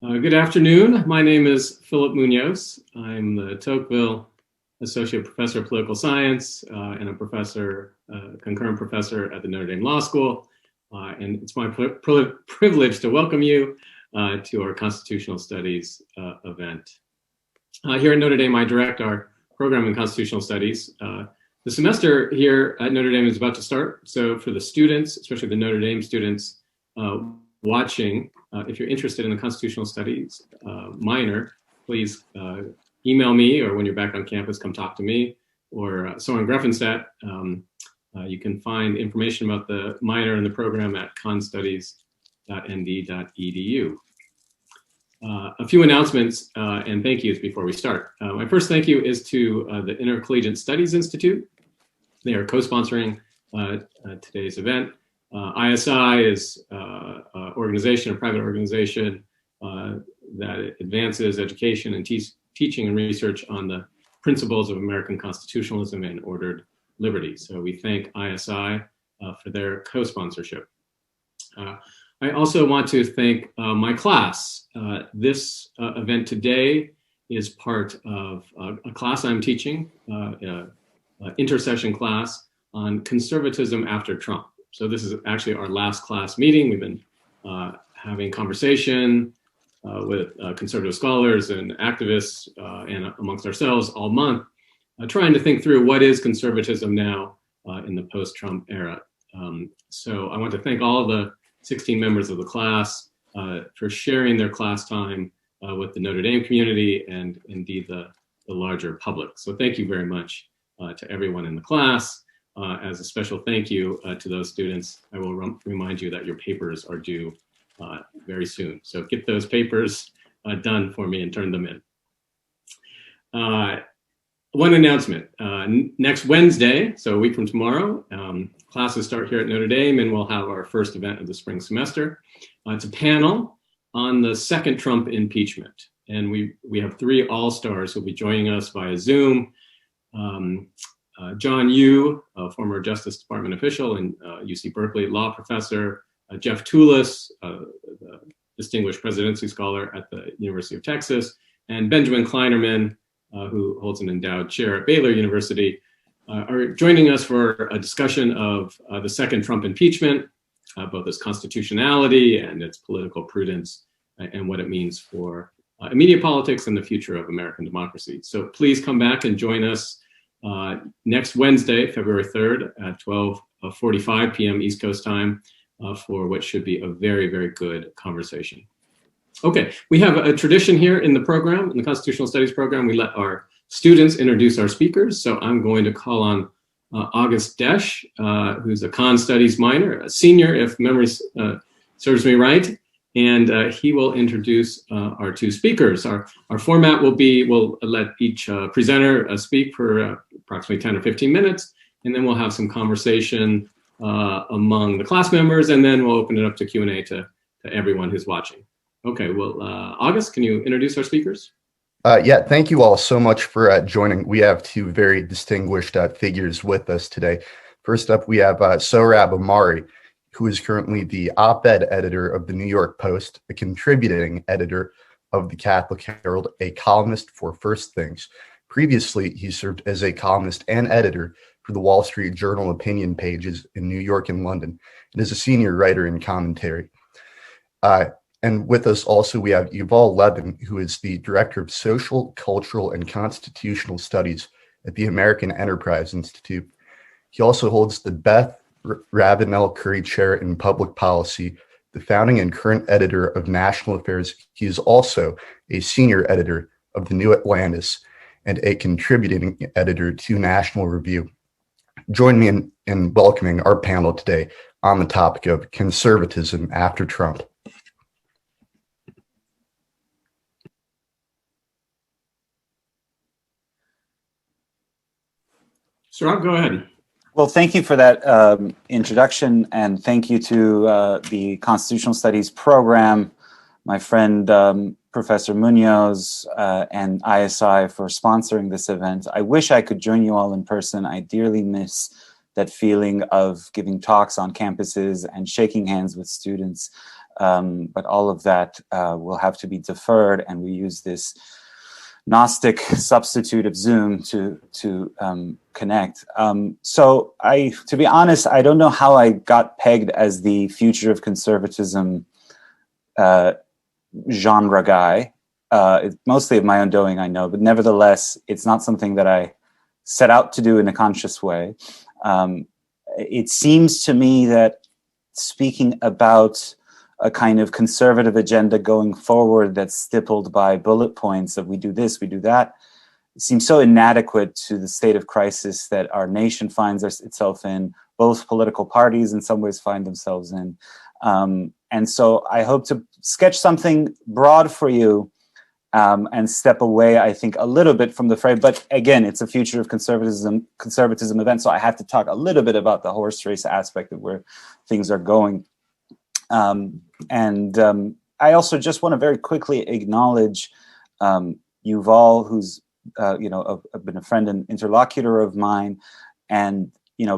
Good afternoon. My name is Philip Munoz. I'm the Tocqueville Associate Professor of Political Science and a concurrent professor at the Notre Dame Law School. And it's my privilege to welcome you to our Constitutional Studies event. Here at Notre Dame, I direct our program in Constitutional Studies. The semester here at Notre Dame is about to start. So for the students, especially the Notre Dame students watching, if you're interested in the Constitutional Studies minor, please email me, or when you're back on campus, come talk to me, or Soren Greffenstadt. You can find information about the minor and the program at constudies.nd.edu. A few announcements and thank yous before we start. My first thank you is to the Intercollegiate Studies Institute. They are co-sponsoring today's event. ISI is an organization, a private organization that advances education and teaching and research on the principles of American constitutionalism and ordered liberty. So we thank ISI for their co-sponsorship. I also want to thank my class. This event today is part of a class I'm teaching, intercession class on conservatism after Trump. So this is actually our last class meeting. We've been having conversation with conservative scholars and activists and amongst ourselves all month, trying to think through what is conservatism now in the post-Trump era. So I want to thank all of the 16 members of the class for sharing their class time with the Notre Dame community and indeed the larger public. So thank you very much to everyone in the class. As a special thank you to those students, I will remind you that your papers are due very soon. So get those papers done for me and turn them in. One announcement, next Wednesday, so a week from tomorrow, classes start here at Notre Dame and we'll have our first event of the spring semester. It's a panel on the second Trump impeachment. And we have three all-stars who will be joining us via Zoom. John Yoo, a former Justice Department official and UC Berkeley law professor, Jeff Toulis, the distinguished presidency scholar at the University of Texas, and Benjamin Kleinerman, who holds an endowed chair at Baylor University, are joining us for a discussion of the second Trump impeachment, both its constitutionality and its political prudence, and what it means for immediate politics and the future of American democracy. So please come back and join us next Wednesday, February 3rd at 12:45 p.m. East Coast time for what should be a very, very good conversation. Okay, we have a tradition here in the program, in the Constitutional Studies program. We let our students introduce our speakers. So I'm going to call on August Desch, who's a Con Studies minor, a senior if memory serves me right. And he will introduce our two speakers. Our format will be, we'll let each presenter speak for approximately 10 or 15 minutes, and then we'll have some conversation among the class members, and then we'll open it up to Q&A to everyone who's watching. Okay, well, August, can you introduce our speakers? Yeah, thank you all so much for joining. We have two very distinguished figures with us today. First up, we have Sohrab Ahmari, who is currently the op-ed editor of the New York Post, a contributing editor of the Catholic Herald, a columnist for First Things. Previously, he served as a columnist and editor for the Wall Street Journal opinion pages in New York and London, and is a senior writer in commentary. And with us also, we have Yuval Levin, who is the director of Social, Cultural, and Constitutional Studies at the American Enterprise Institute. He also holds the Beth Ravenel Curry Chair in Public Policy, the founding and current editor of National Affairs. He is also a senior editor of the New Atlantis and a contributing editor to National Review. Join me in welcoming our panel today on the topic of conservatism after Trump. Sohrab, go ahead. Well, thank you for that introduction, and thank you to the Constitutional Studies program, my friend Professor Munoz and ISI for sponsoring this event. I wish I could join you all in person. I dearly miss that feeling of giving talks on campuses and shaking hands with students. but all of that will have to be deferred, and we use this Gnostic substitute of Zoom to connect. So to be honest, I don't know how I got pegged as the future of conservatism genre guy. It's mostly of my own doing, I know, but nevertheless, it's not something that I set out to do in a conscious way. It seems to me that speaking about a kind of conservative agenda going forward that's stippled by bullet points of we do this, we do that, it seems so inadequate to the state of crisis that our nation finds itself in, both political parties in some ways find themselves in. And so I hope to sketch something broad for you and step away, I think, a little bit from the fray. But again, it's a future of conservatism event, so I have to talk a little bit about the horse race aspect of where things are going. I also just want to very quickly acknowledge Yuval, who's been a friend and interlocutor of mine, and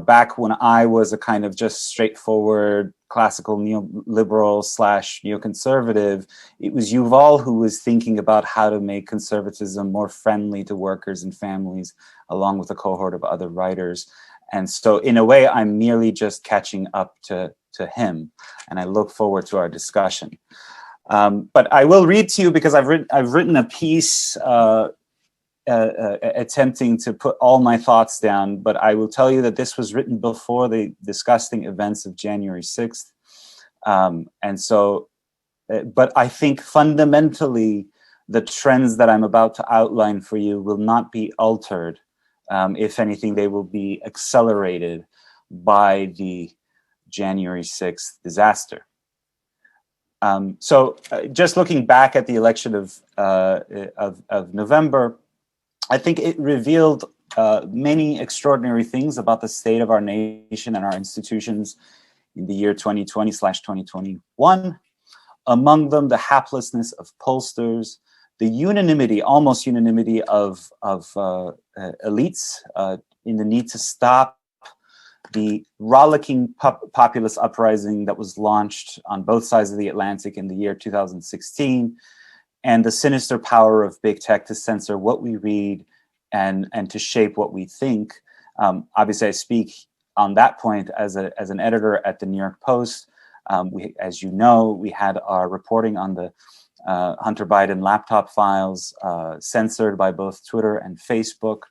back when I was a kind of just straightforward classical neoliberal / neoconservative, it was Yuval who was thinking about how to make conservatism more friendly to workers and families, along with a cohort of other writers. And so in a way, I'm merely just catching up to him, and I look forward to our discussion. But I will read to you, because I've written a piece attempting to put all my thoughts down, but I will tell you that this was written before the disgusting events of January 6th. But I think fundamentally, the trends that I'm about to outline for you will not be altered. If anything, they will be accelerated by the January 6th disaster. Just looking back at the election of November, I think it revealed many extraordinary things about the state of our nation and our institutions in the year 2020/2021. Among them, the haplessness of pollsters, the unanimity, almost unanimity of elites in the need to stop the rollicking populist uprising that was launched on both sides of the Atlantic in the year 2016, and the sinister power of big tech to censor what we read and to shape what we think. Obviously, I speak on that point as an editor at the New York Post. As you know, we had our reporting on the Hunter Biden laptop files censored by both Twitter and Facebook.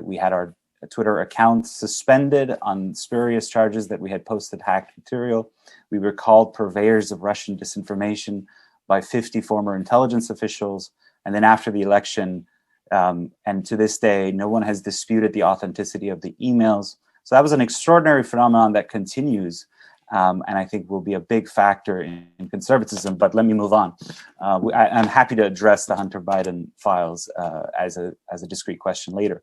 We had our Twitter account suspended on spurious charges that we had posted hacked material. We were called purveyors of Russian disinformation by 50 former intelligence officials. And then after the election, and to this day, no one has disputed the authenticity of the emails. So that was an extraordinary phenomenon that continues, and I think will be a big factor in conservatism. But let me move on. I'm happy to address the Hunter Biden files as a discrete question later.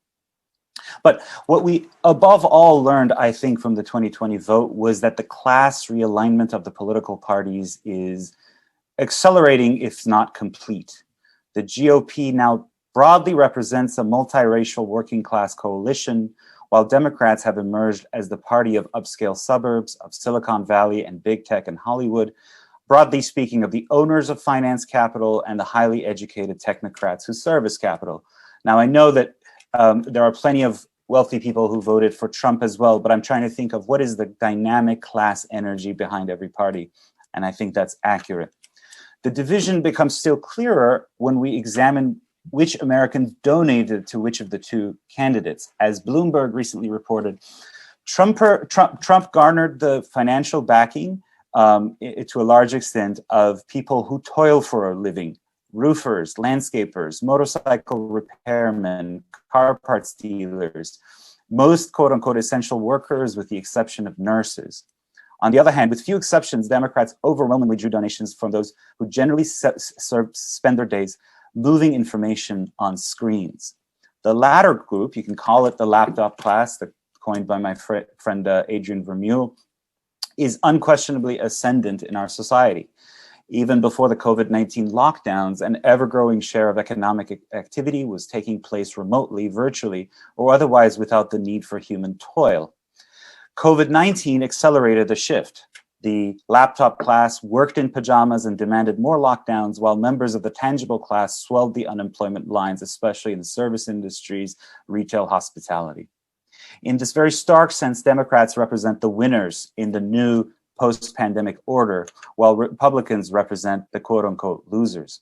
But what we above all learned, I think, from the 2020 vote was that the class realignment of the political parties is accelerating, if not complete. The GOP now broadly represents a multiracial working class coalition, while Democrats have emerged as the party of upscale suburbs, of Silicon Valley and big tech and Hollywood, broadly speaking, of the owners of finance capital and the highly educated technocrats who service capital. Now, I know that there are plenty of wealthy people who voted for Trump as well, but I'm trying to think of what is the dynamic class energy behind every party, and I think that's accurate. The division becomes still clearer when we examine which Americans donated to which of the two candidates. As Bloomberg recently reported, Trump garnered the financial backing to a large extent of people who toil for a living: roofers, landscapers, motorcycle repairmen, car parts dealers, most quote-unquote essential workers with the exception of nurses. On the other hand, with few exceptions, Democrats overwhelmingly drew donations from those who generally spend their days moving information on screens. The latter group, you can call it the laptop class, coined by my friend Adrian Vermeule, is unquestionably ascendant in our society. Even before the COVID-19 lockdowns, an ever-growing share of economic activity was taking place remotely, virtually, or otherwise without the need for human toil. COVID-19 accelerated the shift. The laptop class worked in pajamas and demanded more lockdowns, while members of the tangible class swelled the unemployment lines, especially in the service industries, retail, hospitality. In this very stark sense, Democrats represent the winners in the new post-pandemic order, while Republicans represent the quote-unquote losers.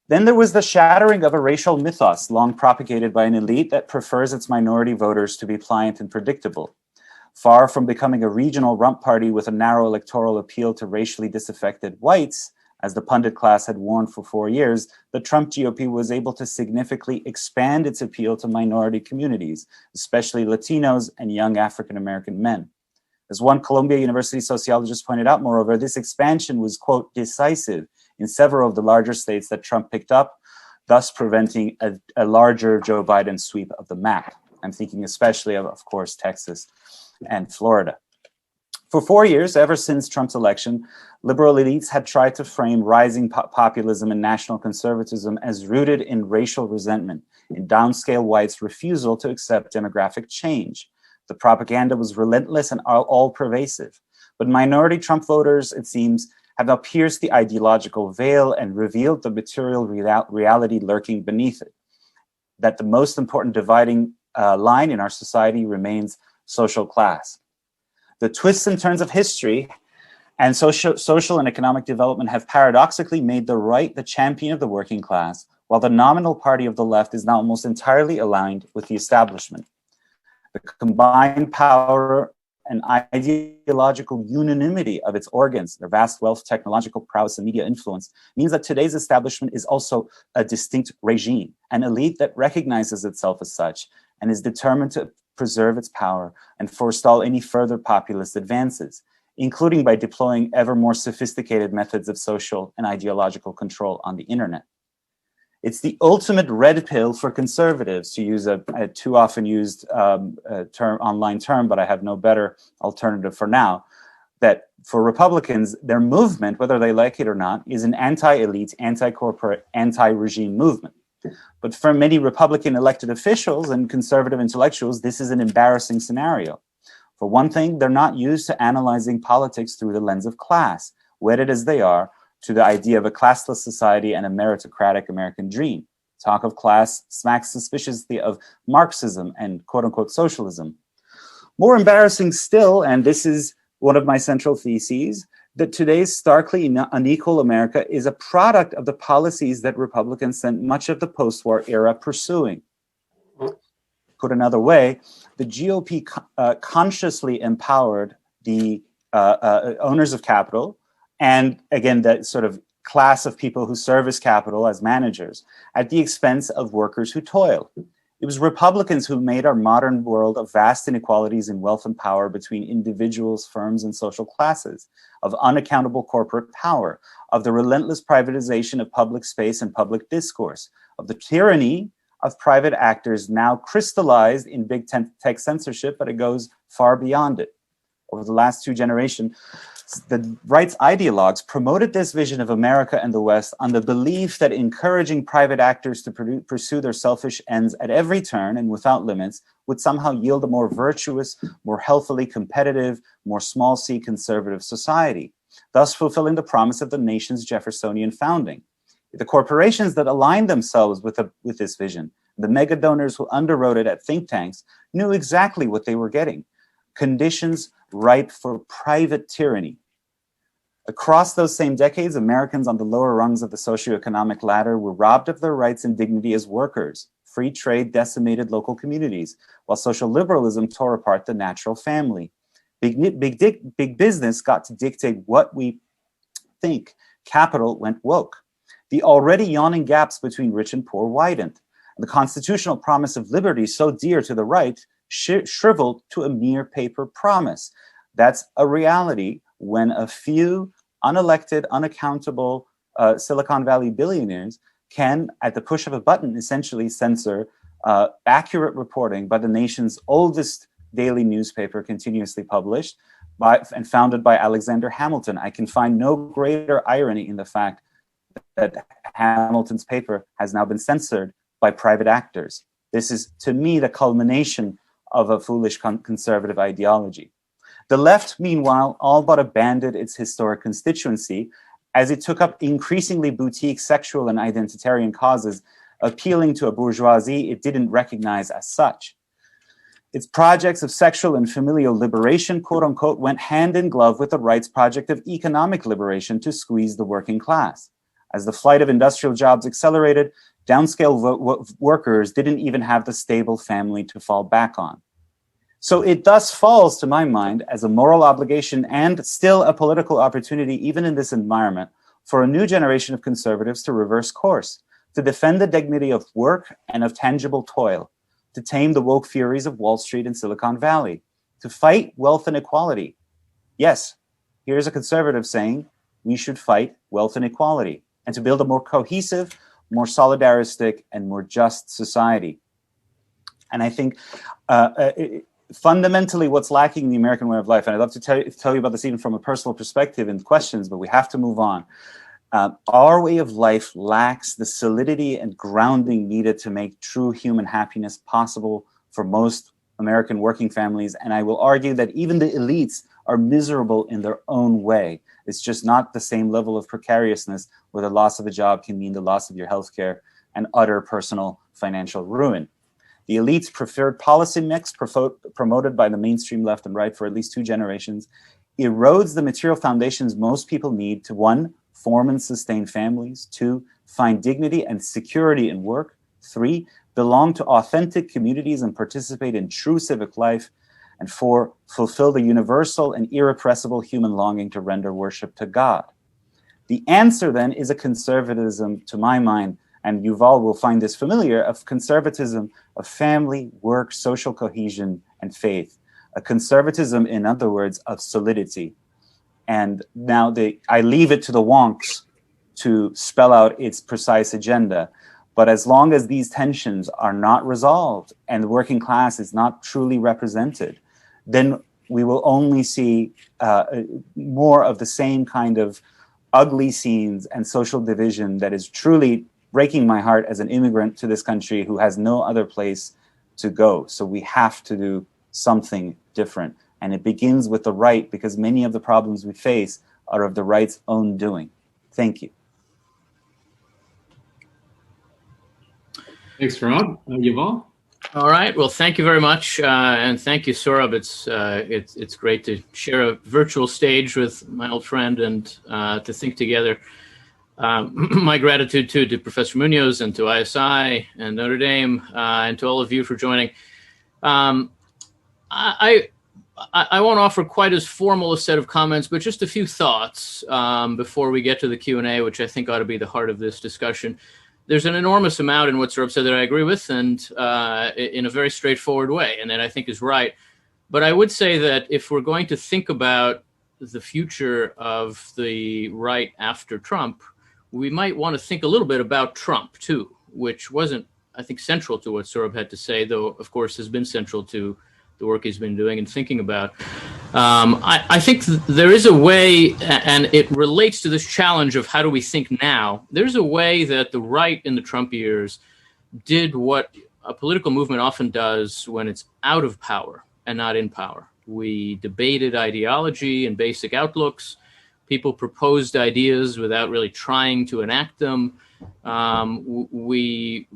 Then there was the shattering of a racial mythos long propagated by an elite that prefers its minority voters to be pliant and predictable. Far from becoming a regional rump party with a narrow electoral appeal to racially disaffected whites, as the pundit class had warned for 4 years, the Trump GOP was able to significantly expand its appeal to minority communities, especially Latinos and young African-American men. As one Columbia University sociologist pointed out, moreover, this expansion was, quote, decisive in several of the larger states that Trump picked up, thus preventing a larger Joe Biden sweep of the map. I'm thinking especially of course, Texas and Florida. For 4 years, ever since Trump's election, liberal elites had tried to frame rising populism and national conservatism as rooted in racial resentment, in downscale whites' refusal to accept demographic change. The propaganda was relentless and all-pervasive. But minority Trump voters, it seems, have now pierced the ideological veil and revealed the material reality lurking beneath it, that the most important dividing line in our society remains social class. The twists and turns of history and social and economic development have paradoxically made the right the champion of the working class, while the nominal party of the left is now almost entirely aligned with the establishment. The combined power and ideological unanimity of its organs, their vast wealth, technological prowess, and media influence, means that today's establishment is also a distinct regime, an elite that recognizes itself as such and is determined to preserve its power and forestall any further populist advances, including by deploying ever more sophisticated methods of social and ideological control on the internet. It's the ultimate red pill for conservatives, to use a too often used online term, but I have no better alternative for now, that for Republicans, their movement, whether they like it or not, is an anti-elite, anti-corporate, anti-regime movement. But for many Republican elected officials and conservative intellectuals, this is an embarrassing scenario. For one thing, they're not used to analyzing politics through the lens of class, wedded as they are to the idea of a classless society and a meritocratic American dream. Talk of class smacks suspiciously of Marxism and quote-unquote socialism. More embarrassing still, and this is one of my central theses, that today's starkly unequal America is a product of the policies that Republicans spent much of the post-war era pursuing. Put another way, the GOP consciously empowered the owners of capital, and again, that sort of class of people who service capital as managers at the expense of workers who toil. It was Republicans who made our modern world of vast inequalities in wealth and power between individuals, firms, and social classes, of unaccountable corporate power, of the relentless privatization of public space and public discourse, of the tyranny of private actors now crystallized in big tech censorship, but it goes far beyond it. Over the last 2 generations, the right's ideologues promoted this vision of America and the West on the belief that encouraging private actors to pursue their selfish ends at every turn and without limits would somehow yield a more virtuous, more healthily competitive, more small c conservative society, thus fulfilling the promise of the nation's Jeffersonian founding. The corporations that aligned themselves with this vision, the mega donors who underwrote it at think tanks, knew exactly what they were getting: conditions ripe for private tyranny. Across those same decades, Americans on the lower rungs of the socioeconomic ladder were robbed of their rights and dignity as workers. Free trade decimated local communities, while social liberalism tore apart the natural family. Big business got to dictate what we think. Capital went woke. The already yawning gaps between rich and poor widened. The constitutional promise of liberty, so dear to the right, shriveled to a mere paper promise. That's a reality when a few unelected, unaccountable Silicon Valley billionaires can, at the push of a button, essentially censor accurate reporting by the nation's oldest daily newspaper, continuously published and founded by Alexander Hamilton. I can find no greater irony in the fact that Hamilton's paper has now been censored by private actors. This is, to me, the culmination of a foolish conservative ideology. The left, meanwhile, all but abandoned its historic constituency as it took up increasingly boutique sexual and identitarian causes, appealing to a bourgeoisie it didn't recognize as such. Its projects of sexual and familial liberation, quote unquote, went hand in glove with the right's project of economic liberation to squeeze the working class. As the flight of industrial jobs accelerated, downscale workers didn't even have the stable family to fall back on. So it thus falls, to my mind, as a moral obligation and still a political opportunity, even in this environment, for a new generation of conservatives to reverse course, to defend the dignity of work and of tangible toil, to tame the woke furies of Wall Street and Silicon Valley, to fight wealth inequality. Yes, here's a conservative saying, we should fight wealth inequality, and to build a more cohesive, more solidaristic, and more just society. And I think fundamentally what's lacking in the American way of life, and I'd love to tell you about this even from a personal perspective in questions, but we have to move on. Our way of life lacks the solidity and grounding needed to make true human happiness possible for most American working families. And I will argue that even the elites are miserable in their own way. It's just not the same level of precariousness where the loss of a job can mean the loss of your healthcare and utter personal financial ruin. The elite's preferred policy mix, promoted by the mainstream left and right for at least 2 generations, erodes the material foundations most people need to, 1, form and sustain families, 2, find dignity and security in work, 3, belong to authentic communities and participate in true civic life, and 4, fulfill the universal and irrepressible human longing to render worship to God. The answer then is a conservatism, to my mind, and Yuval will find this familiar, of conservatism of family, work, social cohesion, and faith. A conservatism, in other words, of solidity. And now I leave it to the wonks to spell out its precise agenda. But as long as these tensions are not resolved and the working class is not truly represented, then we will only see more of the same kind of ugly scenes and social division that is truly breaking my heart as an immigrant to this country who has no other place to go. So we have to do something different. And it begins with the right, because many of the problems we face are of the right's own doing. Thank you. Thanks, Rob. Yuval? All right. Well, thank you very much. And thank you, Sohrab. It's great to share a virtual stage with my old friend and to think together. My gratitude, too, to Professor Munoz and to ISI and Notre Dame and to all of you for joining. I won't offer quite as formal a set of comments, but just a few thoughts before we get to the Q&A, which I think ought to be the heart of this discussion. There's an enormous amount in what Sohrab said that I agree with, and in a very straightforward way, and that I think is right. But I would say that if we're going to think about the future of the right after Trump, we might want to think a little bit about Trump, too, which wasn't, I think, central to what Sohrab had to say, though, of course, has been central to the work he's been doing and thinking about. I think there is a way, and it relates to this challenge of how do we think now. There's a way that the right in the Trump years did what a political movement often does when it's out of power and not in power. We debated ideology and basic outlooks. People proposed ideas without really trying to enact them. We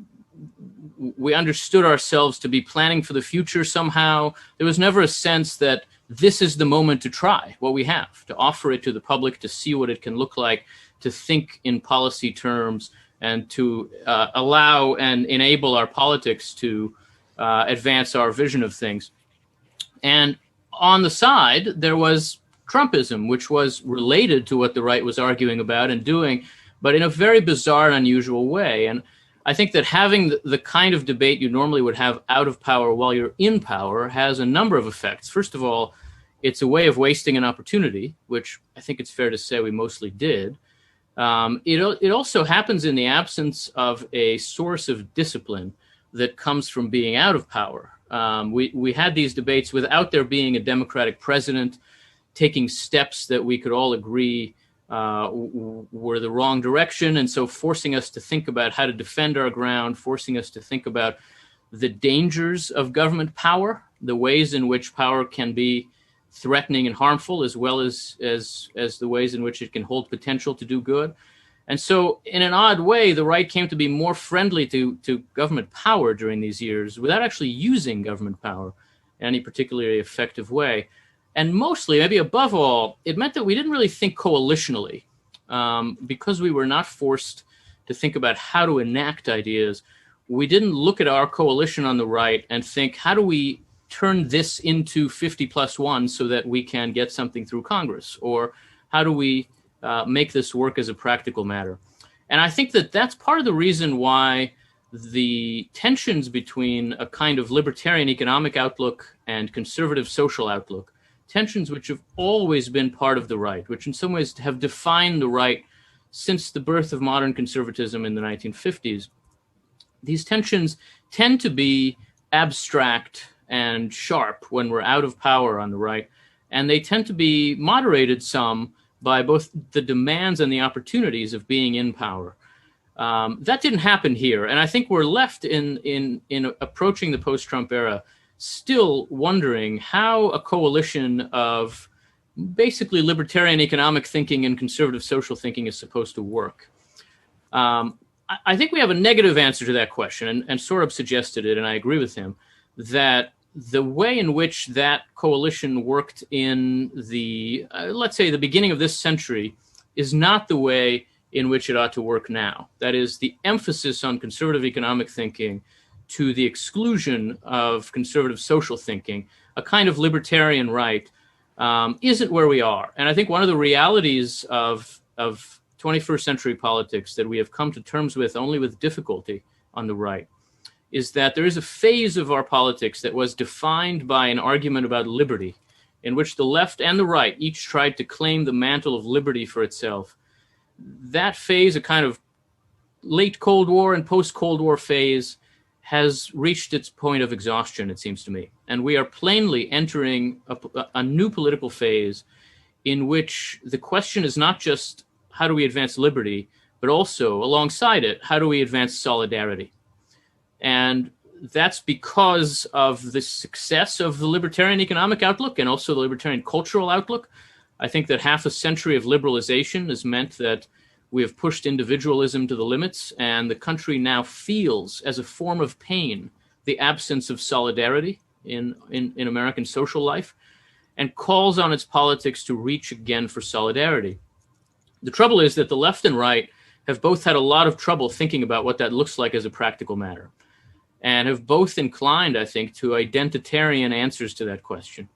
understood ourselves to be planning for the future somehow. There was never a sense that this is the moment to try what we have, to offer it to the public, to see what it can look like, to think in policy terms, and to allow and enable our politics to advance our vision of things. And on the side, there was Trumpism, which was related to what the right was arguing about and doing, but in a very bizarre and unusual way. And I think that having the kind of debate you normally would have out of power while you're in power has a number of effects. First of all, it's a way of wasting an opportunity, which I think it's fair to say we mostly did. It also happens in the absence of a source of discipline that comes from being out of power. We had these debates without there being a Democratic president taking steps that we could all agree were the wrong direction, and so forcing us to think about how to defend our ground, forcing us to think about the dangers of government power, the ways in which power can be threatening and harmful, as well as the ways in which it can hold potential to do good. And so in an odd way, the right came to be more friendly to government power during these years without actually using government power in any particularly effective way. And mostly, maybe above all, it meant that we didn't really think coalitionally, because we were not forced to think about how to enact ideas. We didn't look at our coalition on the right and think, how do we turn this into 50+1 so that we can get something through Congress? Or how do we make this work as a practical matter? And I think that that's part of the reason why the tensions between a kind of libertarian economic outlook and conservative social outlook, tensions which have always been part of the right, which in some ways have defined the right since the birth of modern conservatism in the 1950s, these tensions tend to be abstract and sharp when we're out of power on the right, and they tend to be moderated some by both the demands and the opportunities of being in power. That didn't happen here, and I think we're left in approaching the post-Trump era still wondering how a coalition of basically libertarian economic thinking and conservative social thinking is supposed to work. I think we have a negative answer to that question, and Sohrab suggested it, and I agree with him, that the way in which that coalition worked in the, let's say, the beginning of this century is not the way in which it ought to work now. That is, the emphasis on conservative economic thinking to the exclusion of conservative social thinking, a kind of libertarian right, isn't where we are. And I think one of the realities of 21st century politics that we have come to terms with only with difficulty on the right is that there is a phase of our politics that was defined by an argument about liberty, in which the left and the right each tried to claim the mantle of liberty for itself. That phase, a kind of late Cold War and post-Cold War phase, has reached its point of exhaustion, it seems to me. And we are plainly entering a new political phase in which the question is not just how do we advance liberty, but also alongside it, how do we advance solidarity? And that's because of the success of the libertarian economic outlook and also the libertarian cultural outlook. I think that half a century of liberalization has meant that we have pushed individualism to the limits, and the country now feels, as a form of pain, the absence of solidarity in American social life, and calls on its politics to reach again for solidarity. The trouble is that the left and right have both had a lot of trouble thinking about what that looks like as a practical matter, and have both inclined, I think, to identitarian answers to that question,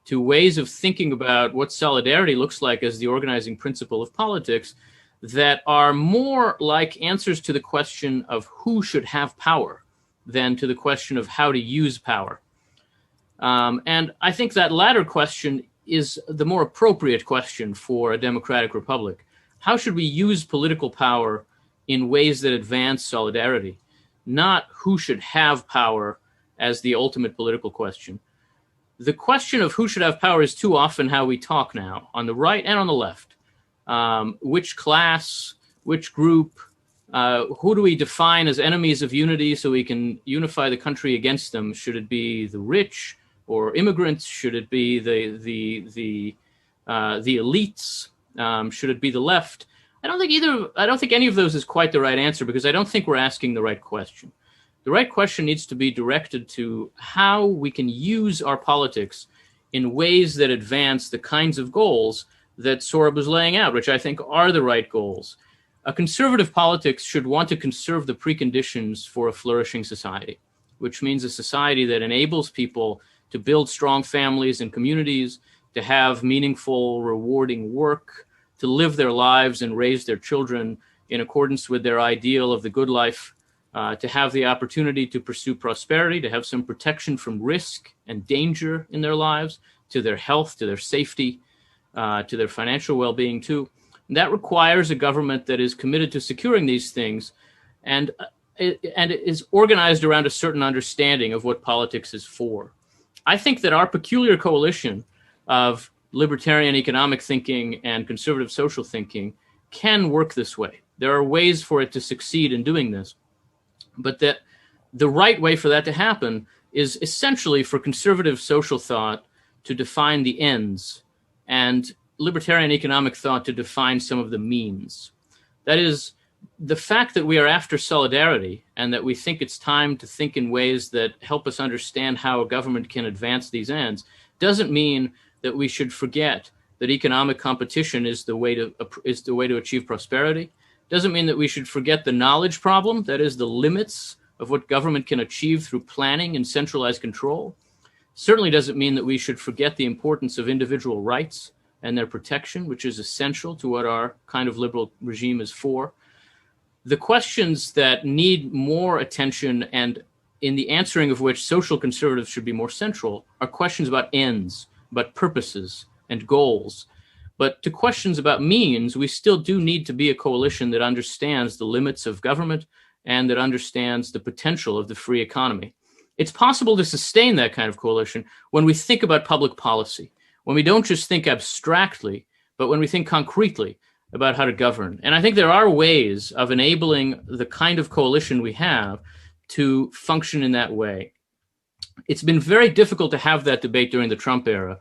to ways of thinking about what solidarity looks like as the organizing principle of politics that are more like answers to the question of who should have power than to the question of how to use power. And I think that latter question is the more appropriate question for a democratic republic. How should we use political power in ways that advance solidarity, not who should have power as the ultimate political question? The question of who should have power is too often how we talk now, on the right and on the left. Which class, which group, who do we define as enemies of unity so we can unify the country against them? Should it be the rich or immigrants? Should it be the elites? Should it be the left? I don't think any of those is quite the right answer, because I don't think we're asking the right question. The right question needs to be directed to how we can use our politics in ways that advance the kinds of goals that Sohrab was laying out, which I think are the right goals. A conservative politics should want to conserve the preconditions for a flourishing society, which means a society that enables people to build strong families and communities, to have meaningful, rewarding work, to live their lives and raise their children in accordance with their ideal of the good life, to have the opportunity to pursue prosperity, to have some protection from risk and danger in their lives, to their health, to their safety, to their financial well-being too. And that requires a government that is committed to securing these things, and it is organized around a certain understanding of what politics is for. I think that our peculiar coalition of libertarian economic thinking and conservative social thinking can work this way. There are ways for it to succeed in doing this, but that the right way for that to happen is essentially for conservative social thought to define the ends, and libertarian economic thought to define some of the means. That is, the fact that we are after solidarity and that we think it's time to think in ways that help us understand how a government can advance these ends doesn't mean that we should forget that economic competition is the way to achieve prosperity. Doesn't mean that we should forget the knowledge problem, that is the limits of what government can achieve through planning and centralized control. Certainly doesn't mean that we should forget the importance of individual rights and their protection, which is essential to what our kind of liberal regime is for. The questions that need more attention and in the answering of which social conservatives should be more central are questions about ends, about purposes and goals. But to questions about means, we still do need to be a coalition that understands the limits of government and that understands the potential of the free economy. It's possible to sustain that kind of coalition when we think about public policy, when we don't just think abstractly, but when we think concretely about how to govern. And I think there are ways of enabling the kind of coalition we have to function in that way. It's been very difficult to have that debate during the Trump era,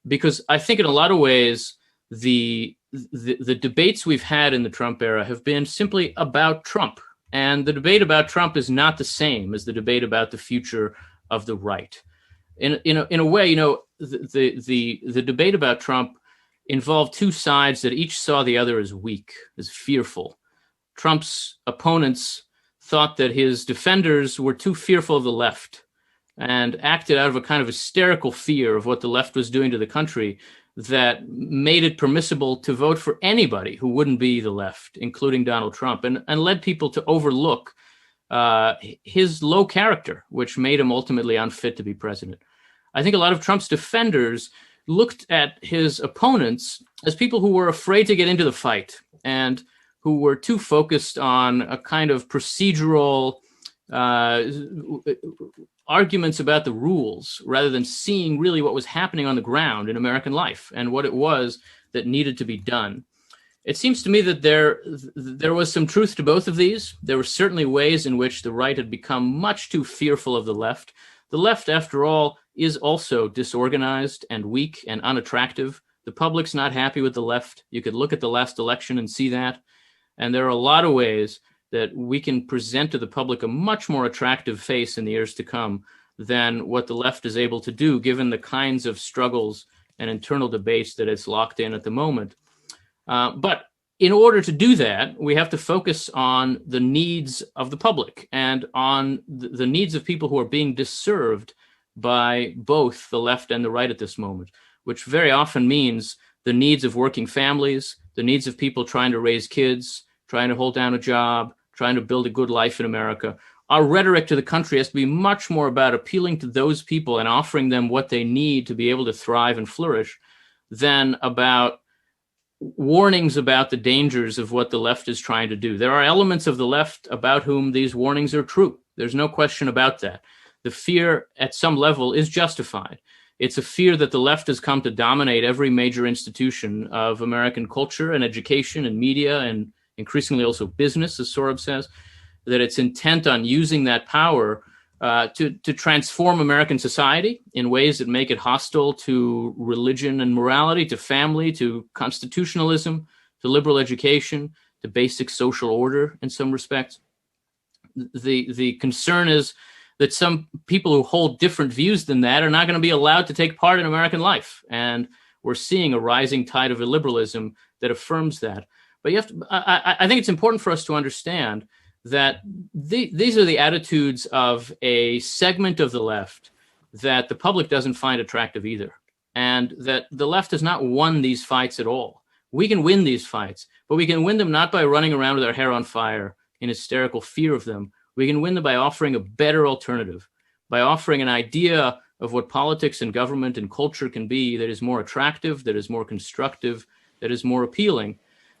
because I think in a lot of ways, the debates we've had in the Trump era have been simply about Trump. And the debate about Trump is not the same as the debate about the future of the right. In a way, you know, the debate about Trump involved two sides that each saw the other as weak, as fearful. Trump's opponents thought that his defenders were too fearful of the left and acted out of a kind of hysterical fear of what the left was doing to the country that made it permissible to vote for anybody who wouldn't be the left, including Donald Trump, and led people to overlook his low character, which made him ultimately unfit to be president. I think a lot of Trump's defenders looked at his opponents as people who were afraid to get into the fight and who were too focused on a kind of procedural arguments about the rules rather than seeing really what was happening on the ground in American life and what it was that needed to be done. It seems to me that there was some truth to both of these. There were certainly ways in which the right had become much too fearful of the left. The left, after all, is also disorganized and weak and unattractive. The public's not happy with the left. You could look at the last election and see that. And there are a lot of ways that we can present to the public a much more attractive face in the years to come than what the left is able to do, given the kinds of struggles and internal debates that it's locked in at the moment. But in order to do that, we have to focus on the needs of the public and on the needs of people who are being disserved by both the left and the right at this moment, which very often means the needs of working families, the needs of people trying to raise kids, trying to hold down a job, trying to build a good life in America. Our rhetoric to the country has to be much more about appealing to those people and offering them what they need to be able to thrive and flourish than about warnings about the dangers of what the left is trying to do. There are elements of the left about whom these warnings are true. There's no question about that. The fear at some level is justified. It's a fear that the left has come to dominate every major institution of American culture and education and media and increasingly also business, as Sohrab says, that it's intent on using that power to transform American society in ways that make it hostile to religion and morality, to family, to constitutionalism, to liberal education, to basic social order in some respects. The concern is that some people who hold different views than that are not going to be allowed to take part in American life. And we're seeing a rising tide of illiberalism that affirms that. But you have to, I think it's important for us to understand that these are the attitudes of a segment of the left that the public doesn't find attractive either. And that the left has not won these fights at all. We can win these fights, but we can win them not by running around with our hair on fire in hysterical fear of them. We can win them by offering a better alternative, by offering an idea of what politics and government and culture can be that is more attractive, that is more constructive, that is more appealing.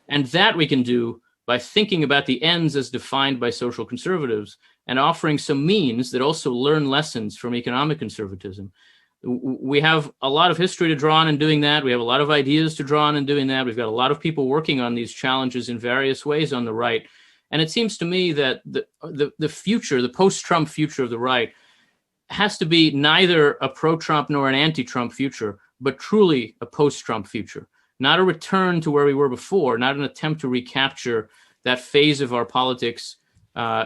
And that we can do by thinking about the ends as defined by social conservatives and offering some means that also learn lessons from economic conservatism. We have a lot of history to draw on in doing that. We have a lot of ideas to draw on in doing that. We've got a lot of people working on these challenges in various ways on the right. And it seems to me that the future, the post-Trump future of the right, has to be neither a pro-Trump nor an anti-Trump future, but truly a post-Trump future, not a return to where we were before, not an attempt to recapture that phase of our politics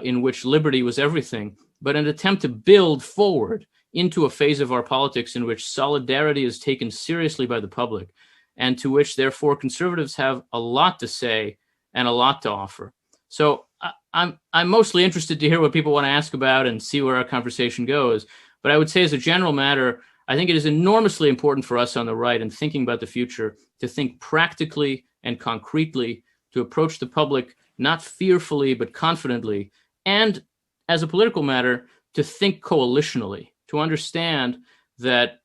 in which liberty was everything, but an attempt to build forward into a phase of our politics in which solidarity is taken seriously by the public, and to which, therefore, conservatives have a lot to say and a lot to offer. So I'm mostly interested to hear what people want to ask about and see where our conversation goes. But I would say, as a general matter, I think it is enormously important for us on the right in thinking about the future to think practically and concretely, to approach the public not fearfully but confidently, and as a political matter, to think coalitionally, to understand that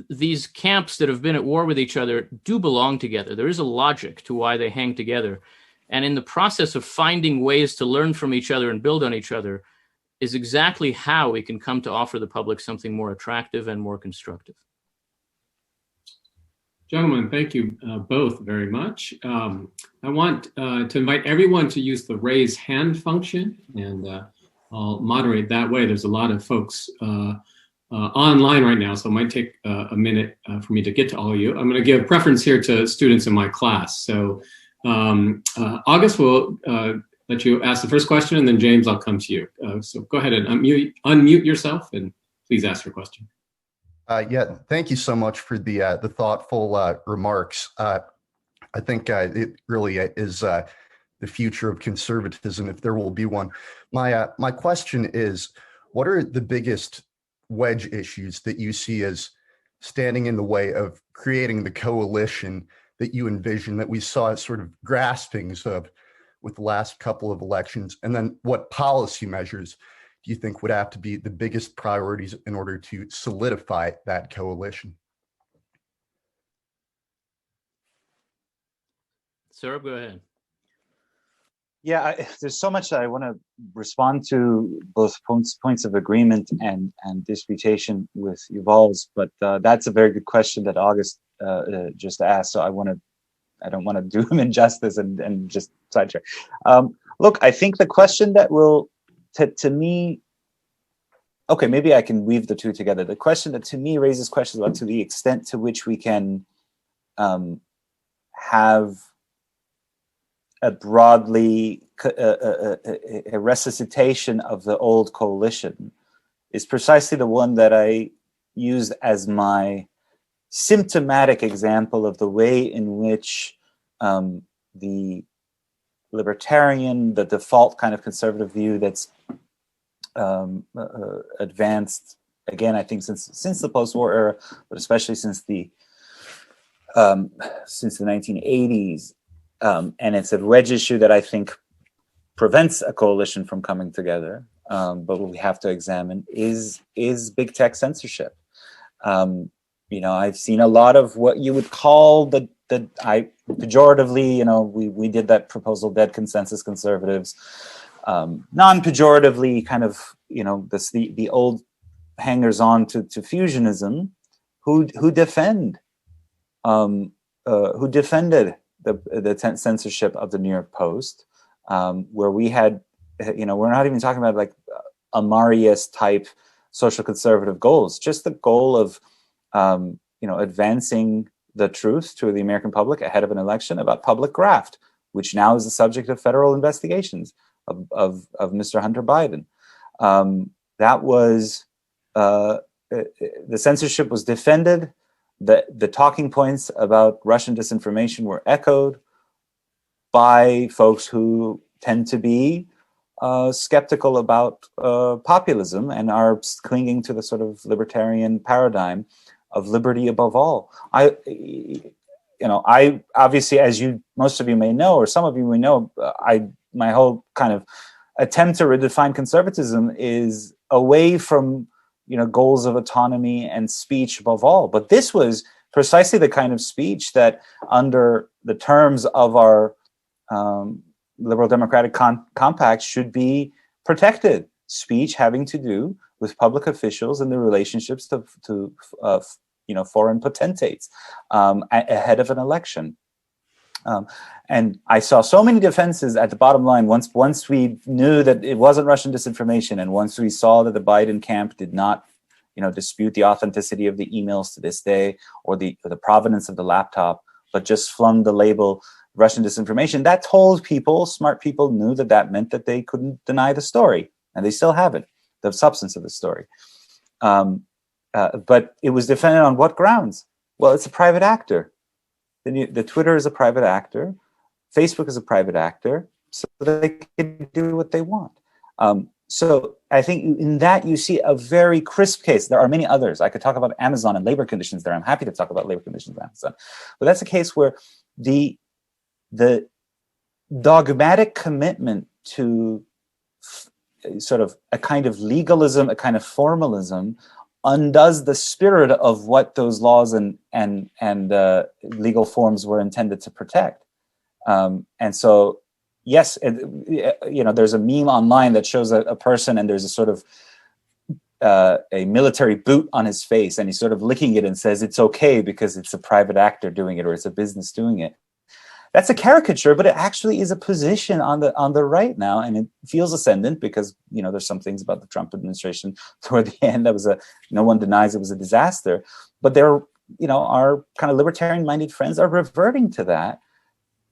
these camps that have been at war with each other do belong together. There is a logic to why they hang together. And in the process of finding ways to learn from each other and build on each other is exactly how we can come to offer the public something more attractive and more constructive. Gentlemen, thank you both very much. I want to invite everyone to use the raise hand function, and I'll moderate that way. There's a lot of folks online right now, so it might take a minute for me to get to all of you. I'm going to give preference here to students in my class. So August will let you ask the first question, and then James, I'll come to you. So go ahead and unmute yourself, and please ask your question. Yeah, thank you so much for the thoughtful remarks. I think it really is the future of conservatism, if there will be one. My question is, what are the biggest wedge issues that you see as standing in the way of creating the coalition that you envision, that we saw sort of graspings of with the last couple of elections? And then what policy measures do you think would have to be the biggest priorities in order to solidify that coalition? Sohrab, go ahead. Yeah, there's so much that I want to respond to, both points of agreement and disputation with Yuval's, but that's a very good question that August just asked. So I don't want to do him injustice and just sidetrack. Look, I think the question that will, to me, okay, maybe I can weave the two together. The question that to me raises questions about to the extent to which we can have a broadly a resuscitation of the old coalition is precisely the one that I used as my symptomatic example of the way in which the libertarian, the default kind of conservative view that's advanced, again, I think since the post-war era, but especially since the 1980s, and it's a wedge issue that I think prevents a coalition from coming together, but what we have to examine is big tech censorship. I've seen a lot of what you would call pejoratively, we did that proposal dead consensus conservatives, non-pejoratively kind of, the old hangers on to fusionism who defended the censorship of the New York Post, where we had, we're not even talking about like Ahmari-esque type social conservative goals, just the goal of, advancing the truth to the American public ahead of an election about public graft, which now is the subject of federal investigations of Mr. Hunter Biden. That was, the censorship was defended. The talking points about Russian disinformation were echoed by folks who tend to be skeptical about populism and are clinging to the sort of libertarian paradigm of liberty above all. I obviously, as most of you may know, or some of you may know, my whole kind of attempt to redefine conservatism is away from goals of autonomy and speech above all. But this was precisely the kind of speech that, under the terms of our liberal democratic compact, should be protected. Speech having to do with public officials and the relationships to foreign potentates ahead of an election. And I saw so many defenses at the bottom line once we knew that it wasn't Russian disinformation, and once we saw that the Biden camp did not, dispute the authenticity of the emails to this day, or the provenance of the laptop, but just flung the label Russian disinformation. That told people, smart people knew that meant that they couldn't deny the story, and they still haven't, the substance of the story. But it was defended on what grounds? Well, it's a private actor. The Twitter is a private actor. Facebook is a private actor, so they can do what they want. So I think in that you see a very crisp case. There are many others. I could talk about Amazon and labor conditions there. I'm happy to talk about labor conditions at Amazon. But that's a case where the dogmatic commitment to sort of a kind of legalism, a kind of formalism, undoes the spirit of what those laws and legal forms were intended to protect. And so, yes, there's a meme online that shows a person, and there's a sort of a military boot on his face, and he's sort of licking it and says it's okay because it's a private actor doing it, or it's a business doing it. That's a caricature, but it actually is a position on the right now, and it feels ascendant because there's some things about the Trump administration toward the end that was no one denies it was a disaster, but there, our kind of libertarian-minded friends are reverting to that,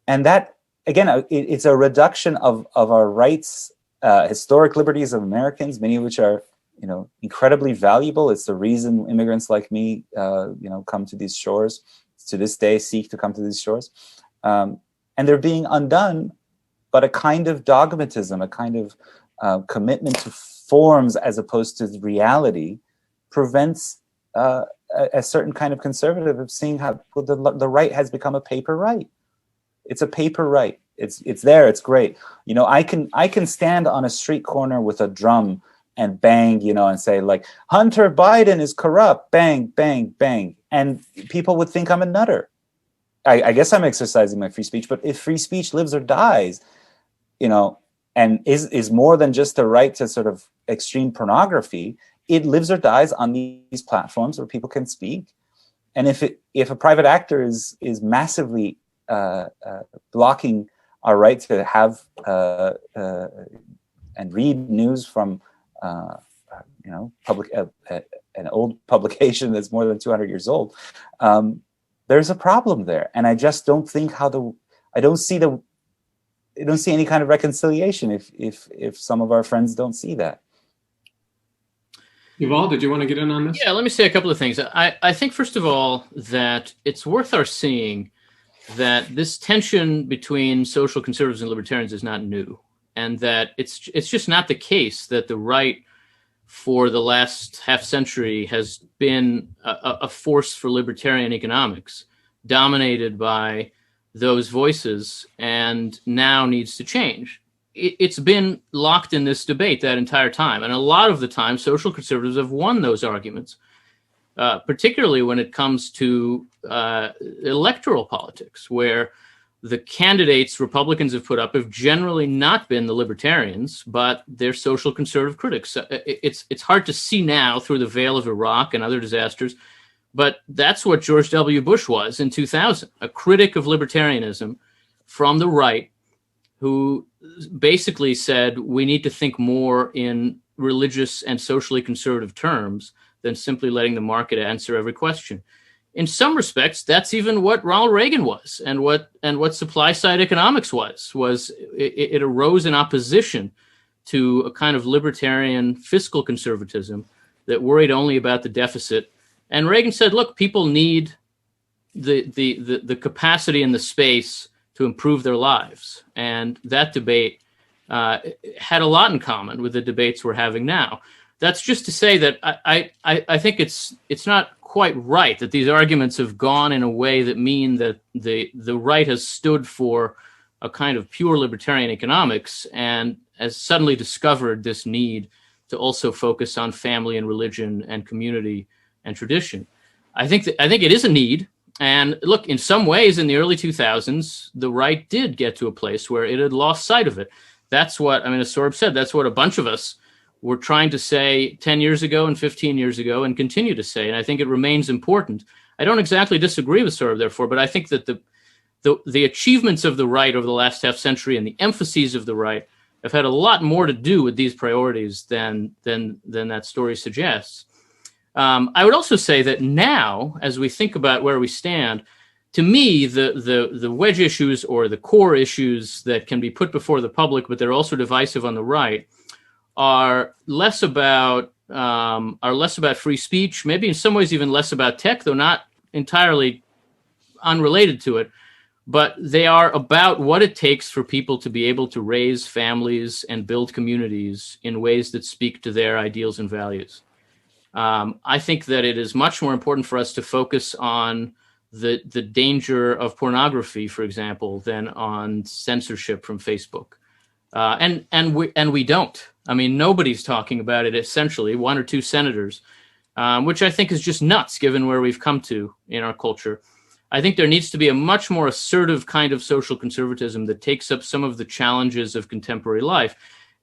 and that again, it's a reduction of our rights, historic liberties of Americans, many of which are incredibly valuable. It's the reason immigrants like me, come to these shores to this day, seek to come to these shores. And they're being undone, but a kind of dogmatism, a kind of commitment to forms as opposed to reality prevents a certain kind of conservative of seeing how the right has become a paper right. It's a paper right. It's there. It's great. I can stand on a street corner with a drum and bang, and say like, Hunter Biden is corrupt. Bang, bang, bang. And people would think I'm a nutter. I guess I'm exercising my free speech, but if free speech lives or dies, and is more than just the right to sort of extreme pornography, it lives or dies on these platforms where people can speak. And if a private actor is massively blocking our right to have and read news from public an old publication that's more than 200 years old, there's a problem there, and I just don't think I don't see any kind of reconciliation if some of our friends don't see that. Yuval, did you want to get in on this? Yeah, let me say a couple of things. I think, first of all, that it's worth our seeing that this tension between social conservatives and libertarians is not new, and that it's just not the case that the right for the last half century has been a force for libertarian economics, dominated by those voices, and now needs to change. It's been locked in this debate that entire time, and a lot of the time social conservatives have won those arguments, particularly when it comes to electoral politics, where the candidates Republicans have put up have generally not been the libertarians, but they're social conservative critics. It's hard to see now through the veil of Iraq and other disasters, but that's what George W. Bush was in 2000, a critic of libertarianism from the right, who basically said we need to think more in religious and socially conservative terms than simply letting the market answer every question. In some respects, that's even what Ronald Reagan was, and what supply side economics was. It arose in opposition to a kind of libertarian fiscal conservatism that worried only about the deficit. And Reagan said, look, people need the capacity and the space to improve their lives. And that debate had a lot in common with the debates we're having now. That's just to say that I think it's not quite right that these arguments have gone in a way that mean that the right has stood for a kind of pure libertarian economics and has suddenly discovered this need to also focus on family and religion and community and tradition. I think it is a need. And look, in some ways, in the early 2000s, the right did get to a place where it had lost sight of it. That's what, as Sohrab said, that's what a bunch of us were trying to say 10 years ago and 15 years ago and continue to say. And I think it remains important. I don't exactly disagree with Sohrab, therefore, but I think that the achievements of the right over the last half century and the emphases of the right have had a lot more to do with these priorities than that story suggests. I would also say that now, as we think about where we stand, to me, the wedge issues or the core issues that can be put before the public, but they're also divisive on the right, are less about free speech, maybe in some ways even less about tech, though not entirely unrelated to it. But they are about what it takes for people to be able to raise families and build communities in ways that speak to their ideals and values. I think that it is much more important for us to focus on the danger of pornography, for example, than on censorship from Facebook. And we don't. I mean, nobody's talking about it, essentially, one or two senators, which I think is just nuts given where we've come to in our culture. I think there needs to be a much more assertive kind of social conservatism that takes up some of the challenges of contemporary life.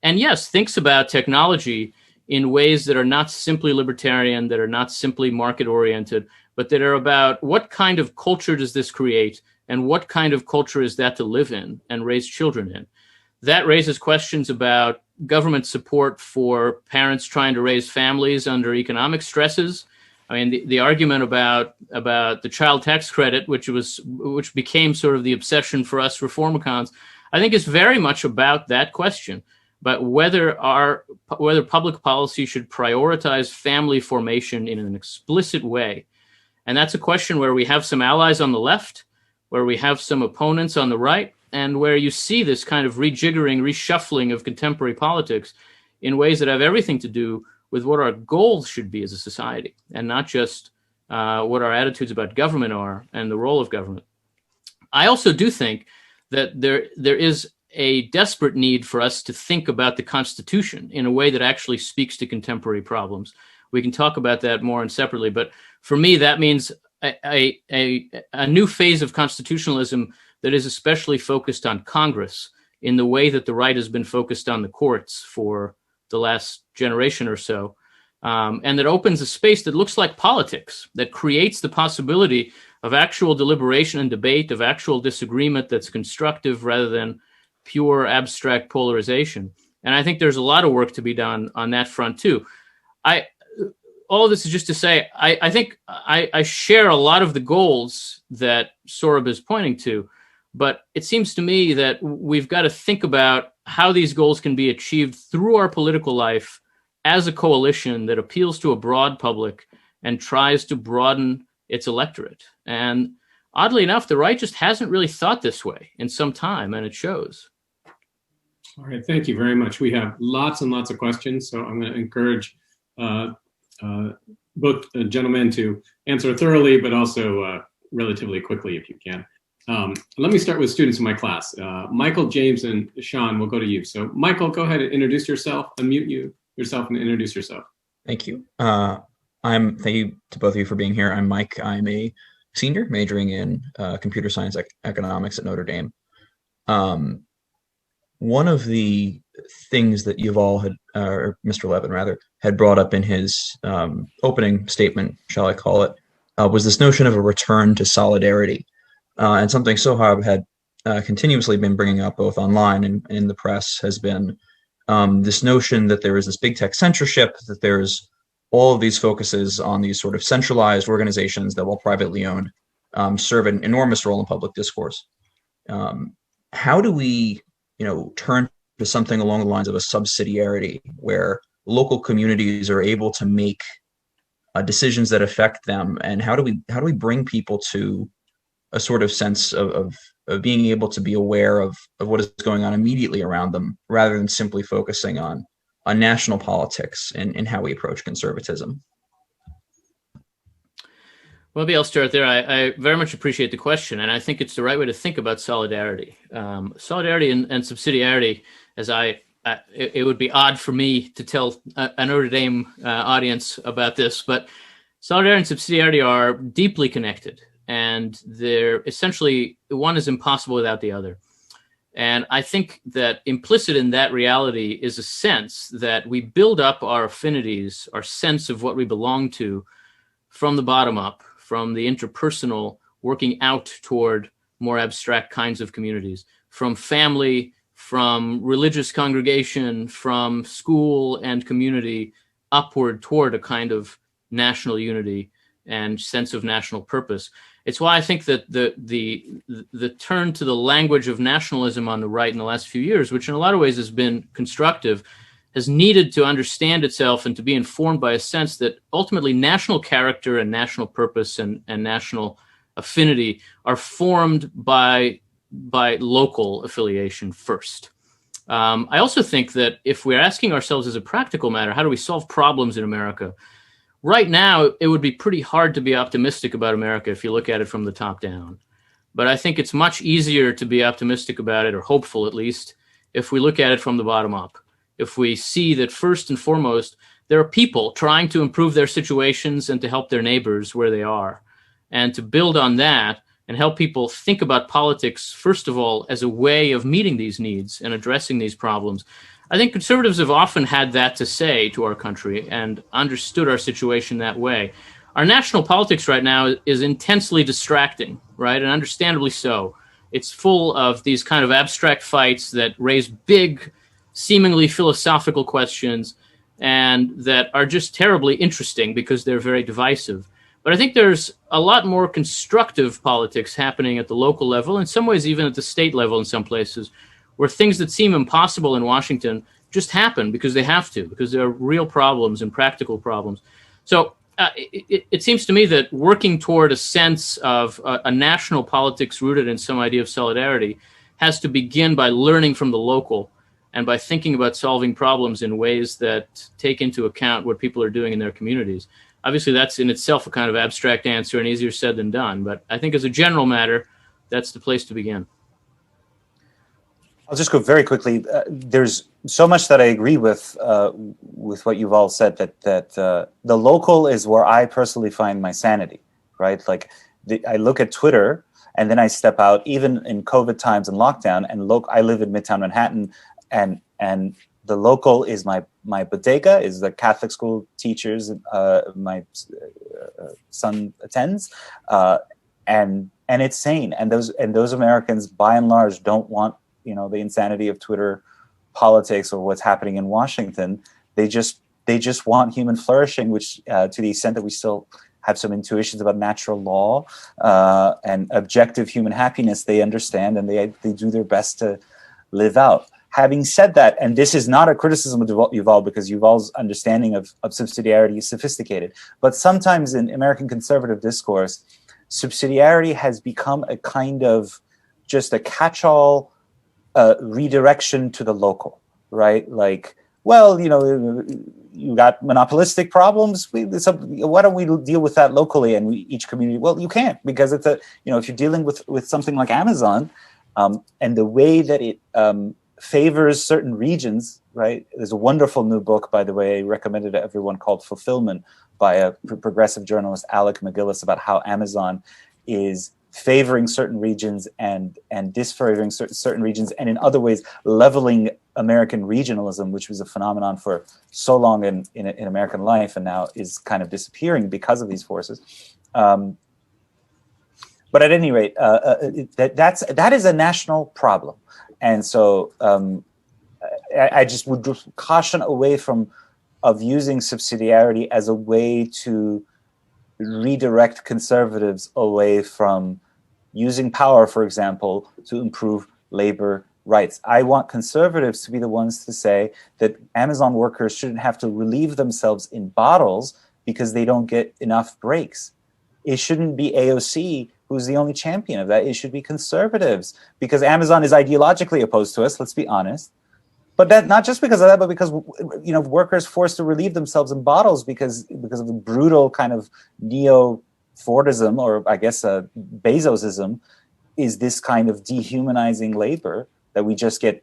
And yes, thinks about technology in ways that are not simply libertarian, that are not simply market-oriented, but that are about what kind of culture does this create and what kind of culture is that to live in and raise children in. That raises questions about government support for parents trying to raise families under economic stresses. I mean, the argument about the child tax credit, which became sort of the obsession for us reformicons, I think is very much about that question, but whether public policy should prioritize family formation in an explicit way. And that's a question where we have some allies on the left, where we have some opponents on the right, and where you see this kind of rejiggering, reshuffling of contemporary politics in ways that have everything to do with what our goals should be as a society, and not just what our attitudes about government are and the role of government. I also do think that there is a desperate need for us to think about the Constitution in a way that actually speaks to contemporary problems. We can talk about that more and separately, but for me, that means a new phase of constitutionalism that is especially focused on Congress in the way that the right has been focused on the courts for the last generation or so, and that opens a space that looks like politics, that creates the possibility of actual deliberation and debate, of actual disagreement that's constructive rather than pure abstract polarization. And I think there's a lot of work to be done on that front too. All of this is just to say, I think I share a lot of the goals that Sohrab is pointing to, but it seems to me that we've got to think about how these goals can be achieved through our political life as a coalition that appeals to a broad public and tries to broaden its electorate. And oddly enough, the right just hasn't really thought this way in some time, and it shows. All right, thank you very much. We have lots and lots of questions, so I'm going to encourage both gentlemen to answer thoroughly, but also relatively quickly if you can. Let me start with students in my class. Michael, James, and Sean, we'll go to you. So Michael, go ahead and introduce yourself, unmute yourself and introduce yourself. Thank you. Thank you to both of you for being here. I'm Mike. I'm a senior majoring in computer science economics at Notre Dame. One of the things that Yuval had, or Mr. Levin rather, had brought up in his opening statement, shall I call it, was this notion of a return to solidarity. And something Sohrab had continuously been bringing up both online and in the press has been this notion that there is this big tech censorship, that there's all of these focuses on these sort of centralized organizations that, while privately owned, serve an enormous role in public discourse. How do we, turn to something along the lines of a subsidiarity where local communities are able to make decisions that affect them, and how do we bring people to a sort of sense of being able to be aware of what is going on immediately around them, rather than simply focusing on national politics and how we approach conservatism? Well, maybe I'll start there. I very much appreciate the question, and I think it's the right way to think about solidarity. Solidarity and subsidiarity, as it would be odd for me to tell a Notre Dame audience about this, but solidarity and subsidiarity are deeply connected, and they're essentially, one is impossible without the other. And I think that implicit in that reality is a sense that we build up our affinities, our sense of what we belong to, from the bottom up, from the interpersonal, working out toward more abstract kinds of communities, from family, from religious congregation, from school and community, upward toward a kind of national unity and sense of national purpose. It's why I think that the turn to the language of nationalism on the right in the last few years, which in a lot of ways has been constructive, has needed to understand itself and to be informed by a sense that ultimately national character and national purpose and national affinity are formed by local affiliation first. I also think that if we're asking ourselves as a practical matter, how do we solve problems in America? Right now, it would be pretty hard to be optimistic about America if you look at it from the top down. But I think it's much easier to be optimistic about it, or hopeful at least, if we look at it from the bottom up. If we see that first and foremost, there are people trying to improve their situations and to help their neighbors where they are. And to build on that and help people think about politics, first of all, as a way of meeting these needs and addressing these problems. I think conservatives have often had that to say to our country and understood our situation that way. Our national politics right now is intensely distracting, right? And understandably so. It's full of these kind of abstract fights that raise big, seemingly philosophical questions and that are just terribly interesting because they're very divisive. But I think there's a lot more constructive politics happening at the local level, in some ways even at the state level in some places, where things that seem impossible in Washington just happen because they have to, because there are real problems and practical problems. So it seems to me that working toward a sense of a national politics rooted in some idea of solidarity has to begin by learning from the local and by thinking about solving problems in ways that take into account what people are doing in their communities. Obviously, that's in itself a kind of abstract answer and easier said than done. But I think as a general matter, that's the place to begin. I'll just go very quickly. There's so much that I agree with what you've all said, that the local is where I personally find my sanity, right? Like I look at Twitter and then I step out, even in COVID times and lockdown, and I live in Midtown Manhattan, and the local is my bodega, is the Catholic school teachers my son attends, and it's sane. And those Americans, by and large, don't want the insanity of Twitter politics or what's happening in Washington. They just want human flourishing, which to the extent that we still have some intuitions about natural law and objective human happiness, they understand and they do their best to live out. Having said that, and this is not a criticism of Yuval, because Yuval's understanding of subsidiarity is sophisticated, but sometimes in American conservative discourse, subsidiarity has become a kind of just a catch-all redirection to the local, right? Like, well, you got monopolistic problems. Why don't we deal with that locally? And each community, well, you can't, because it's if you're dealing with something like Amazon, and the way that it favors certain regions, right? There's a wonderful new book, by the way, recommended to everyone, called Fulfillment, by a progressive journalist, Alec McGillis, about how Amazon is favoring certain regions and disfavoring certain regions, and in other ways leveling American regionalism, which was a phenomenon for so long in American life and now is kind of disappearing because of these forces. But at any rate, that is a national problem. And so I just would caution away of using subsidiarity as a way to redirect conservatives away from using power, for example, to improve labor rights. I want conservatives to be the ones to say that Amazon workers shouldn't have to relieve themselves in bottles because they don't get enough breaks. It shouldn't be AOC who's the only champion of that. It should be conservatives, because Amazon is ideologically opposed to us, let's be honest. But that not just because of that, but because workers forced to relieve themselves in bottles because of the brutal kind of neo-Fordism, or I guess Bezosism, is this kind of dehumanizing labor that we just get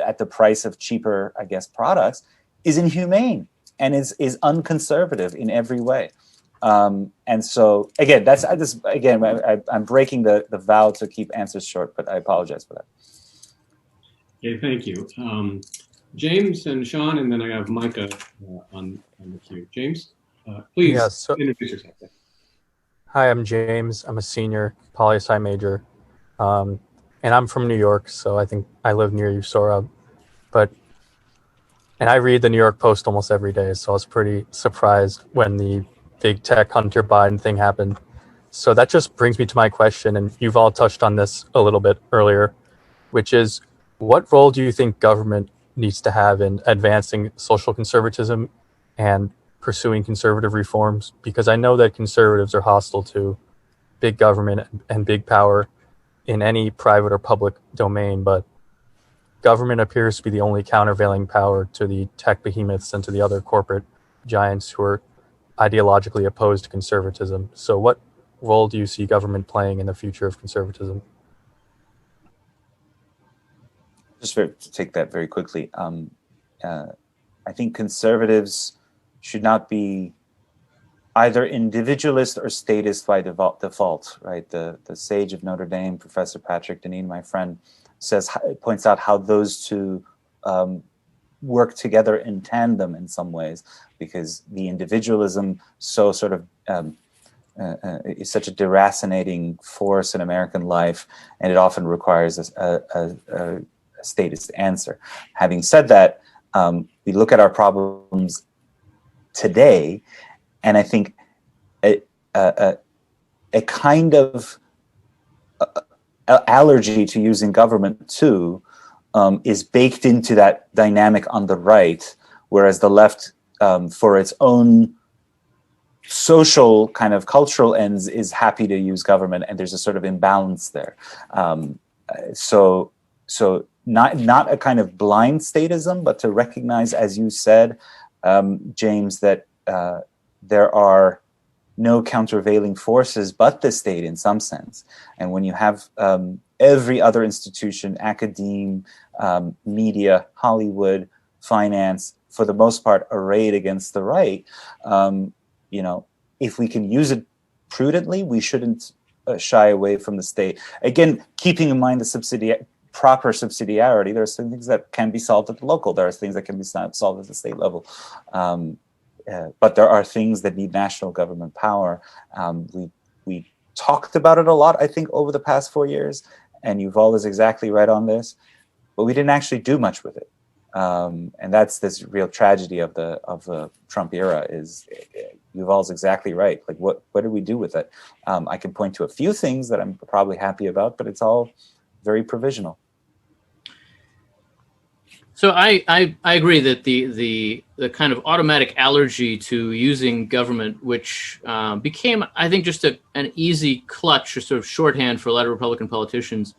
at the price of cheaper, I guess, products, is inhumane and is unconservative in every way. And so again, I'm breaking the vow to keep answers short, but I apologize for that. Okay, thank you. James and Sean, and then I have Micah on the queue. James, please introduce yourself. Hi, I'm James. I'm a senior poli-sci major, and I'm from New York, so I think I live near you, Sohrab. And I read the New York Post almost every day, so I was pretty surprised when the big tech Hunter Biden thing happened. So that just brings me to my question, and you've all touched on this a little bit earlier, which is, what role do you think government needs to have in advancing social conservatism and pursuing conservative reforms? Because I know that conservatives are hostile to big government and big power in any private or public domain, but government appears to be the only countervailing power to the tech behemoths and to the other corporate giants who are ideologically opposed to conservatism. So what role do you see government playing in the future of conservatism? Just to take that very quickly, I think conservatives should not be either individualist or statist by default, right? The sage of Notre Dame, Professor Patrick Deneen, my friend, points out how those two work together in tandem in some ways, because the individualism is such a deracinating force in American life, and it often requires a statist answer. Having said that, we look at our problems today, and I think a kind of allergy to using government too is baked into that dynamic on the right, whereas the left, for its own social kind of cultural ends, is happy to use government, and there's a sort of imbalance there. So not a kind of blind statism, but to recognize, as you said, James, that there are no countervailing forces but the state in some sense. And when you have every other institution, academe, media, Hollywood, finance, for the most part arrayed against the right, if we can use it prudently, we shouldn't shy away from the state. Again, keeping in mind the proper subsidiarity, there are some things that can be solved at the local. There are things that can be solved at the state level. But there are things that need national government power. We talked about it a lot, I think, over the past 4 years, and Yuval is exactly right on this, but we didn't actually do much with it. And that's this real tragedy of the Trump era. Is Yuval's exactly right. Like, what did we do with it? I can point to a few things that I'm probably happy about, but it's all very provisional. So I agree that the kind of automatic allergy to using government, which became, I think, just an easy clutch or sort of shorthand for a lot of Republican politicians,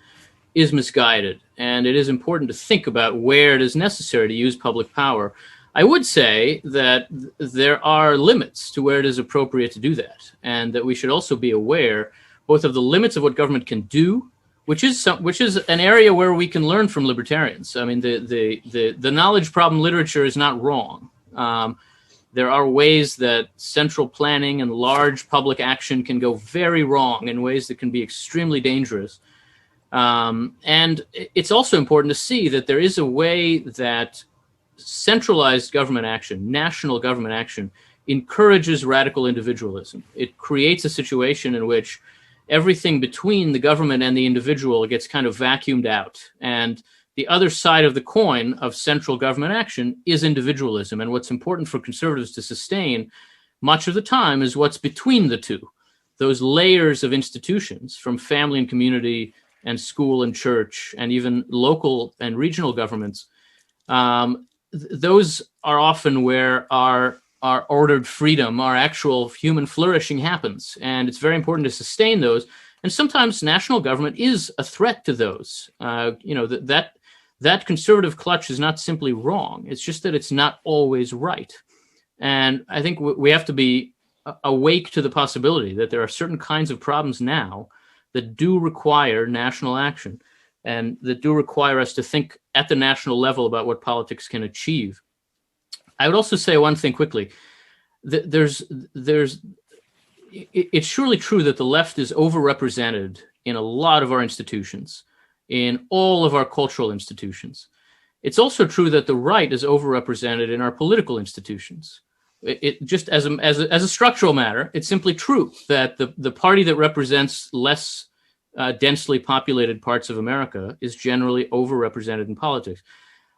is misguided. And it is important to think about where it is necessary to use public power. I would say that there are limits to where it is appropriate to do that, and that we should also be aware both of the limits of what government can do, which is an area where we can learn from libertarians. I mean, the knowledge problem literature is not wrong. There are ways that central planning and large public action can go very wrong in ways that can be extremely dangerous. And it's also important to see that there is a way that centralized government action, national government action, encourages radical individualism. It creates a situation in which everything between the government and the individual gets kind of vacuumed out. And the other side of the coin of central government action is individualism. And what's important for conservatives to sustain much of the time is what's between the two, those layers of institutions, from family and community and school and church and even local and regional governments. Those are often where our ordered freedom, our actual human flourishing happens. And it's very important to sustain those. And sometimes national government is a threat to those. That conservative clutch is not simply wrong. It's just that it's not always right. And I think we have to be awake to the possibility that there are certain kinds of problems now that do require national action and that do require us to think at the national level about what politics can achieve. I would also say one thing quickly. It's surely true that the left is overrepresented in a lot of our institutions, in all of our cultural institutions. It's also true that the right is overrepresented in our political institutions. It just as a structural matter, it's simply true that the party that represents less densely populated parts of America is generally overrepresented in politics.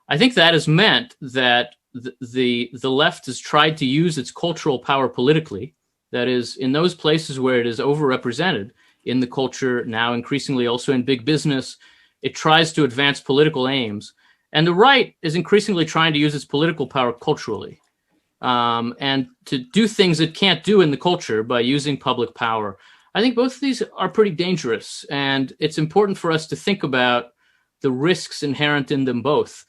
I think that has meant that the left has tried to use its cultural power politically, That is, in those places where it is overrepresented in the culture, now increasingly also in big business, it tries to advance political aims. And the right is increasingly trying to use its political power culturally, and to do things it can't do in the culture by using public power. I think both of these are pretty dangerous, and it's important for us to think about the risks inherent in them both.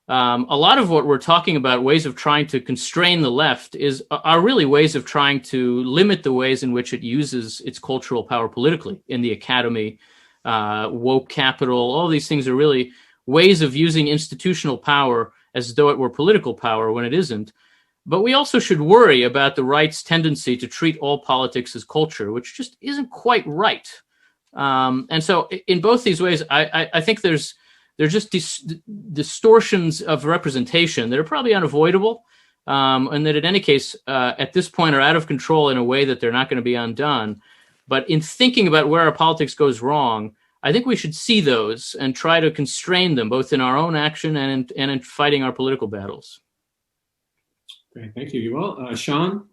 A lot of what we're talking about, ways of trying to constrain the left, are really ways of trying to limit the ways in which it uses its cultural power politically in the academy, woke capital. All these things are really ways of using institutional power as though it were political power when it isn't. But we also should worry about the right's tendency to treat all politics as culture, which just isn't quite right. And so in both these ways, I think there's just distortions of representation that are probably unavoidable, and that in any case, at this point, are out of control in a way that they're not going to be undone. But in thinking about where our politics goes wrong, I think we should see those and try to constrain them, both in our own action and in fighting our political battles. Great, thank you, Yuval. Sean,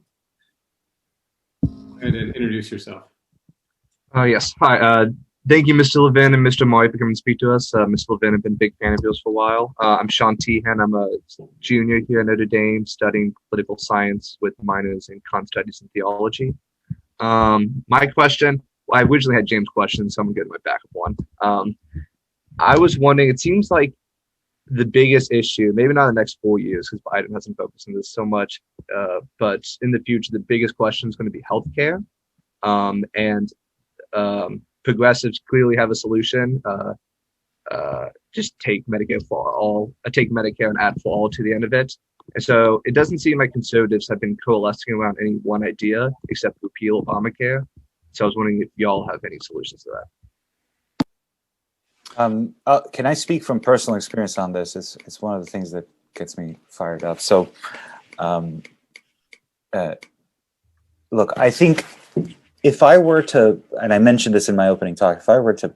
go ahead and introduce yourself. Yes, hi. Thank you, Mr. Levin and Mr. Ahmari, for coming to speak to us. Mr. Levin, I've been a big fan of yours for a while. I'm Sean Tehan. I'm a junior here at Notre Dame studying political science with minors in Con Studies and Theology. My question, I originally had James' question, so I'm going to get my backup one. I was wondering, it seems like the biggest issue, maybe not in the next 4 years, because Biden hasn't focused on this so much, but in the future, the biggest question is going to be healthcare. Progressives clearly have a solution. Just take Medicare for all, take Medicare and add for all to the end of it. And so it doesn't seem like conservatives have been coalescing around any one idea except repeal Obamacare. So I was wondering if y'all have any solutions to that. Can I speak from personal experience on this? It's one of the things that gets me fired up. So, look, I think if I were to, and I mentioned this in my opening talk, if I were to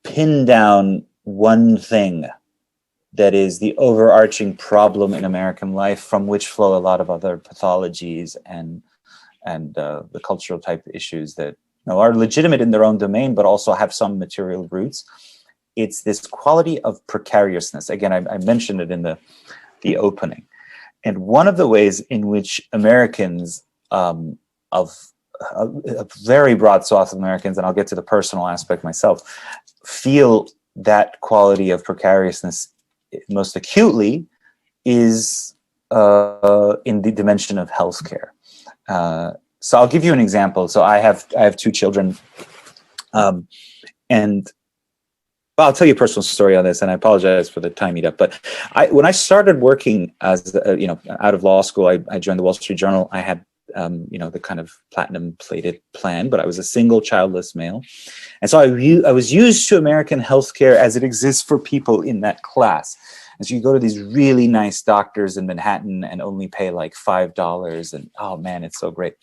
pin down one thing that is the overarching problem in American life, from which flow a lot of other pathologies and the cultural type issues that are legitimate in their own domain, but also have some material roots, it's this quality of precariousness. Again, I mentioned it in the opening. And one of the ways in which Americans of a very broad swath of Americans, and I'll get to the personal aspect myself, feel that quality of precariousness most acutely is in the dimension of healthcare. So I'll give you an example. So I have two children, and I'll tell you a personal story on this, and I apologize for the time eat up. But when I started working as out of law school, I joined the Wall Street Journal. I had the kind of platinum plated plan, but I was a single childless male. And so I was used to American healthcare as it exists for people in that class. And so you go to these really nice doctors in Manhattan and only pay like $5. And oh man, it's so great.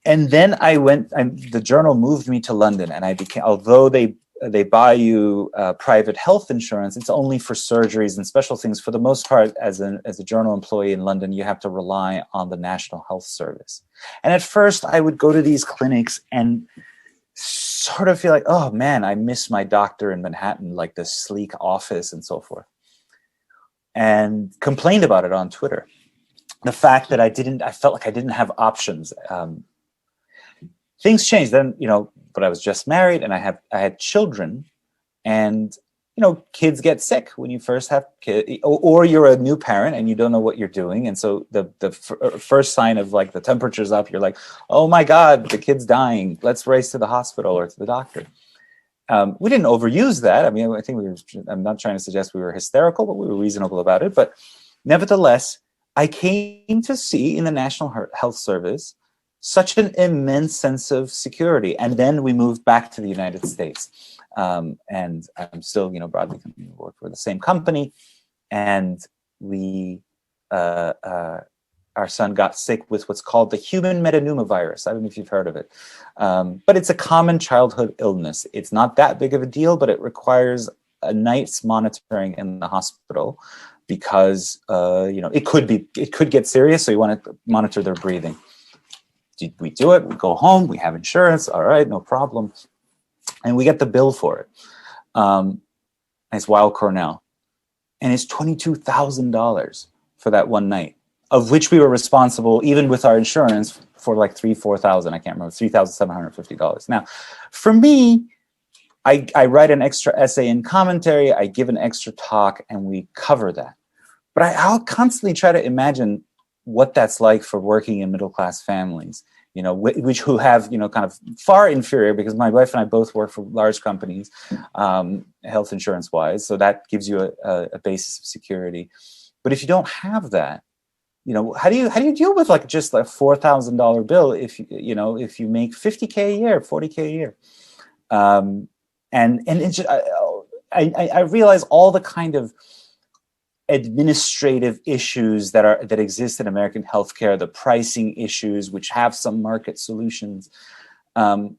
And then the Journal moved me to London, and I became, although they buy you private health insurance, it's only for surgeries and special things. For the most part, as a Journal employee in London, you have to rely on the National Health Service. And at first, I would go to these clinics and sort of feel like, oh man, I miss my doctor in Manhattan, like the sleek office and so forth. And complained about it on Twitter. The fact that I felt like I didn't have options. Things changed then, but I was just married and I had children, and kids get sick when you first have kids, or you're a new parent and you don't know what you're doing. And so the first sign of like the temperature's up, you're like, oh my God, the kid's dying. Let's race to the hospital or to the doctor. We didn't overuse that. I mean, I think I'm not trying to suggest we were hysterical, but we were reasonable about it. But nevertheless, I came to see in the National Health Service such an immense sense of security. And then we moved back to the United States. And I'm still, broadly work for the same company. And our son got sick with what's called the human metapneumovirus. I don't know if you've heard of it. But it's a common childhood illness. It's not that big of a deal, but it requires a night's monitoring in the hospital because, it could get serious. So you want to monitor their breathing. we do it, we go home, we have insurance, all right, no problem. And we get the bill for it. It's Weill Cornell. And it's $22,000 for that one night, of which we were responsible, even with our insurance, for like $4,000, I can't remember, $3,750. Now, for me, I write an extra essay and commentary, I give an extra talk, and we cover that. But I'll constantly try to imagine what that's like for working in middle-class families, you know, who have, you know, kind of far inferior, because my wife and I both work for large companies, health insurance-wise, so that gives you a basis of security. But if you don't have that, you know, how do you deal with like just a $4,000 bill if if you make $50K a year, $40K a year? And it's just, I realize all the kind of administrative issues that exist in American healthcare, the pricing issues, which have some market solutions. You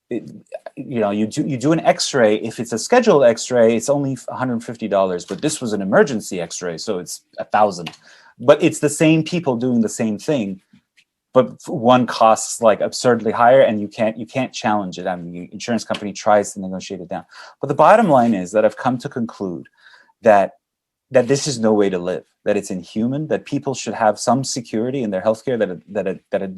do an X-ray. If it's a scheduled X-ray, it's only $150. But this was an emergency X-ray, so it's $1,000. But it's the same people doing the same thing, but one costs like absurdly higher, and you can't challenge it. I mean, the insurance company tries to negotiate it down. But the bottom line is that I've come to conclude that this is no way to live, that it's inhuman, that people should have some security in their healthcare, that a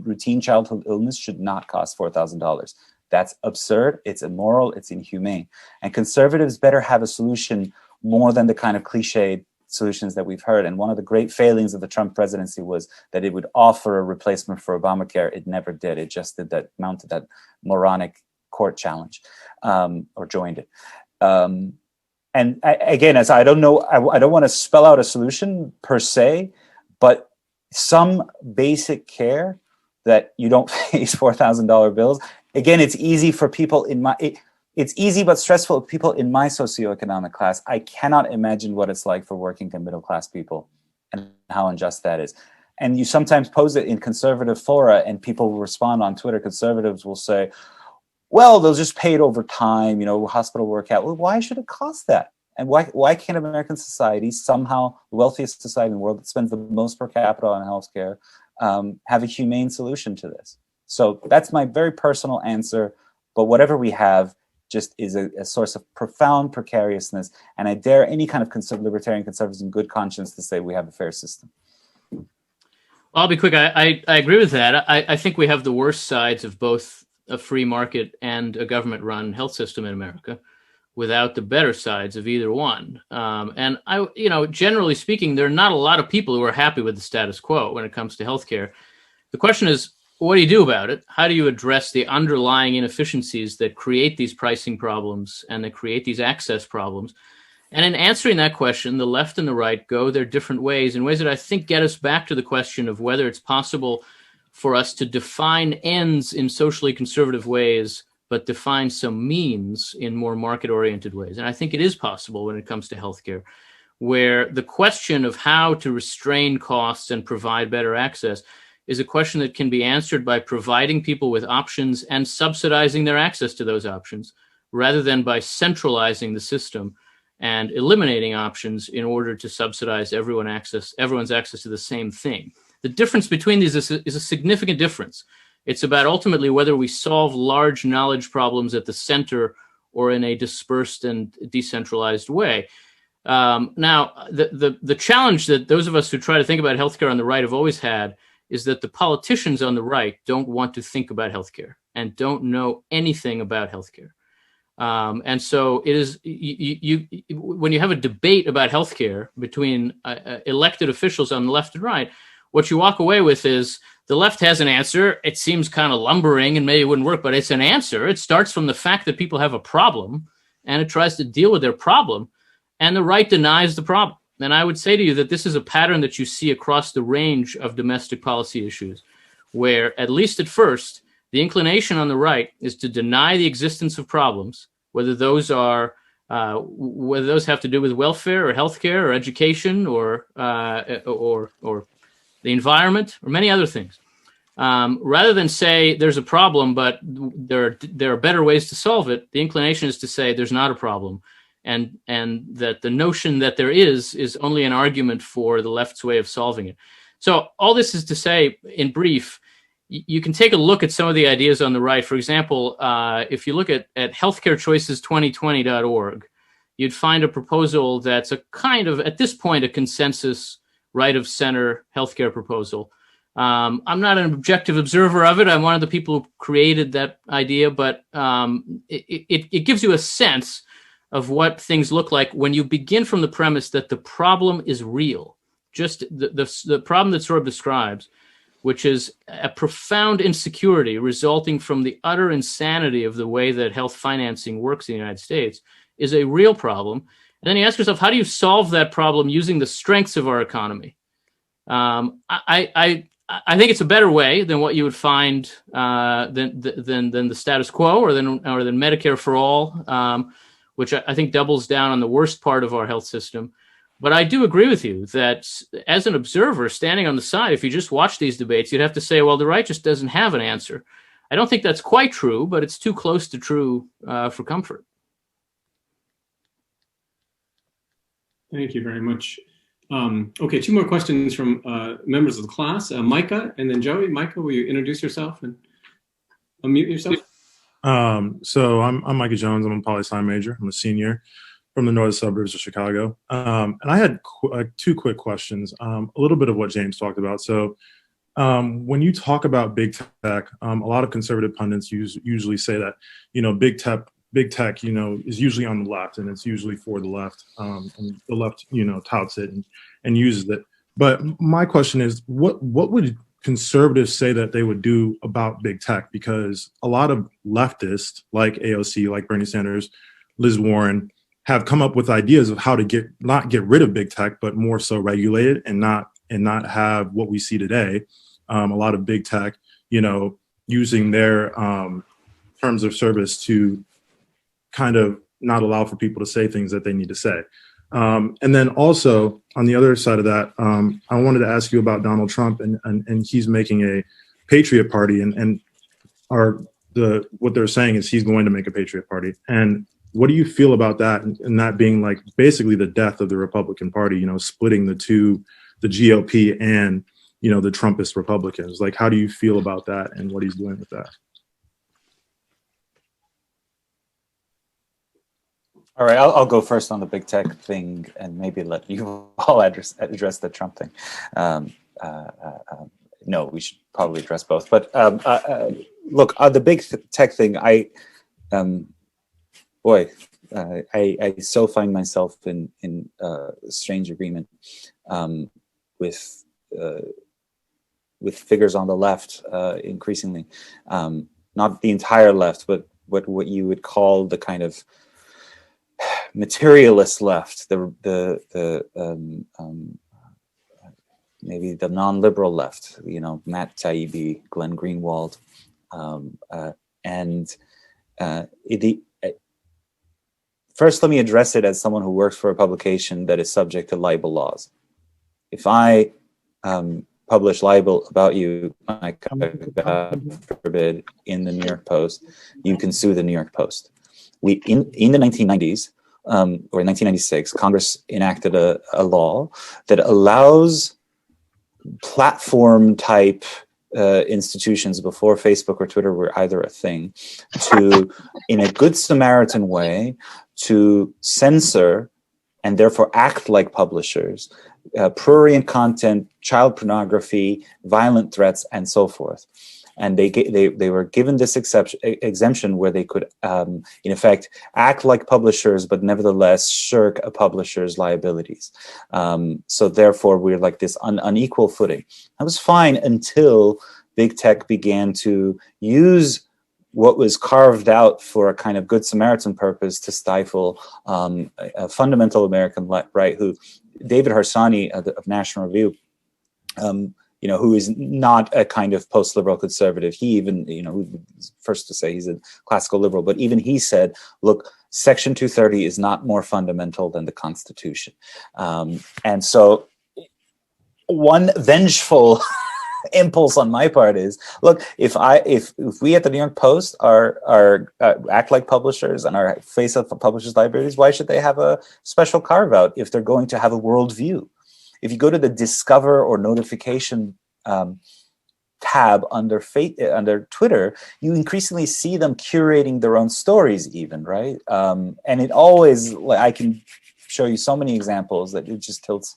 routine childhood illness should not cost $4,000. That's absurd, it's immoral, it's inhumane. And conservatives better have a solution more than the kind of cliched solutions that we've heard. And one of the great failings of the Trump presidency was that it would offer a replacement for Obamacare. It never did. It just mounted that moronic court challenge, or joined it. And again, as I don't want to spell out a solution per se, but some basic care that you don't face $4,000 bills. Again, it's easy for people it's easy but stressful for people in my socioeconomic class. I cannot imagine what it's like for working and middle class people and how unjust that is. And you sometimes pose it in conservative fora and people will respond on Twitter. Conservatives will say, well, they'll just pay it over time, hospital workout. Well, why should it cost that? And why can't American society, somehow the wealthiest society in the world that spends the most per capita on healthcare, have a humane solution to this? So that's my very personal answer. But whatever we have just is a source of profound precariousness. And I dare any kind of libertarian conservatives in good conscience to say we have a fair system. Well, I'll be quick. I agree with that. I think we have the worst sides of both a free market and a government-run health system in America, without the better sides of either one. And generally speaking, there are not a lot of people who are happy with the status quo when it comes to healthcare. The question is, what do you do about it? How do you address the underlying inefficiencies that create these pricing problems and that create these access problems? And in answering that question, the left and the right go their different ways, in ways that I think get us back to the question of whether it's possible for us to define ends in socially conservative ways, but define some means in more market-oriented ways. And I think it is possible when it comes to healthcare, where the question of how to restrain costs and provide better access is a question that can be answered by providing people with options and subsidizing their access to those options, rather than by centralizing the system and eliminating options in order to subsidize everyone's access to the same thing. The difference between these is a significant difference. It's about ultimately whether we solve large knowledge problems at the center or in a dispersed and decentralized way. Now, the challenge that those of us who try to think about healthcare on the right have always had is that the politicians on the right don't want to think about healthcare and don't know anything about healthcare. And so it is when you have a debate about healthcare between elected officials on the left and right, what you walk away with is the left has an answer. It seems kind of lumbering and maybe it wouldn't work, but it's an answer. It starts from the fact that people have a problem and it tries to deal with their problem, and the right denies the problem. And I would say to you that this is a pattern that you see across the range of domestic policy issues, where at least at first, the inclination on the right is to deny the existence of problems, whether those have to do with welfare or healthcare or education or the environment or many other things. Rather than say there's a problem, but there are better ways to solve it, the inclination is to say there's not a problem. And that the notion that there is only an argument for the left's way of solving it. So all this is to say, in brief, you can take a look at some of the ideas on the right. For example, if you look at healthcarechoices2020.org, you'd find a proposal that's a kind of, at this point, a consensus right-of-center healthcare proposal. I'm not an objective observer of it. I'm one of the people who created that idea, but it gives you a sense of what things look like when you begin from the premise that the problem is real. Just the problem that Sohrab describes, which is a profound insecurity resulting from the utter insanity of the way that health financing works in the United States, is a real problem. And then you ask yourself, how do you solve that problem using the strengths of our economy? I think it's a better way than what you would find than the status quo, or than Medicare for all, which I think doubles down on the worst part of our health system. But I do agree with you that as an observer standing on the side, if you just watch these debates, you'd have to say, well, the right just doesn't have an answer. I don't think that's quite true, but it's too close to true for comfort. Thank you very much. Okay, two more questions from members of the class. Micah and then Joey. Micah, will you introduce yourself and unmute yourself? So I'm Micah Jones. I'm a poli-sci major. I'm a senior from the northern suburbs of Chicago. And I had two quick questions, a little bit of what James talked about. So when you talk about big tech, a lot of conservative pundits usually say that, big tech, is usually on the left, and it's usually for the left. And the left, touts it and uses it. But my question is, what would conservatives say that they would do about big tech? Because a lot of leftists, like AOC, like Bernie Sanders, Liz Warren, have come up with ideas of how to not get rid of big tech, but more so regulate it and not have what we see today. A lot of big tech, using their terms of service to kind of not allow for people to say things that they need to say. And then also on the other side of that, I wanted to ask you about Donald Trump and he's making a Patriot Party and what they're saying is he's going to make a Patriot Party. And what do you feel about that? And that being like basically the death of the Republican Party, splitting the two, the GOP and, the Trumpist Republicans. Like, how do you feel about that and what he's doing with that? All right, I'll go first on the big tech thing and maybe let you all address the Trump thing. No, we should probably address both. But look, the big tech thing, I so find myself in strange agreement with figures on the left increasingly, not the entire left, but what you would call the kind of materialist left, maybe the non-liberal left, Matt Taibbi, Glenn Greenwald, first, let me address it as someone who works for a publication that is subject to libel laws. If I publish libel about you, God forbid, in the New York Post, you can sue the New York Post. In the 1990s, or in 1996, Congress enacted a law that allows platform-type institutions before Facebook or Twitter were either a thing to, in a good Samaritan way, to censor and therefore act like publishers, prurient content, child pornography, violent threats, and so forth. And they were given this exemption where they could, in effect, act like publishers, but nevertheless shirk a publisher's liabilities. So therefore, we're like this unequal footing. That was fine until big tech began to use what was carved out for a kind of good Samaritan purpose to stifle a fundamental American right, who David Harsanyi of National Review, who is not a kind of post-liberal conservative. He even, who's first to say he's a classical liberal, but even he said, look, Section 230 is not more fundamental than the Constitution. And so one vengeful impulse on my part is, look, if we at the New York Post are act like publishers and are face up for publishers' liabilities, why should they have a special carve out if they're going to have a worldview? If you go to the discover or notification tab under Twitter, you increasingly see them curating their own stories even, right? And it always, like, I can show you so many examples that it just tilts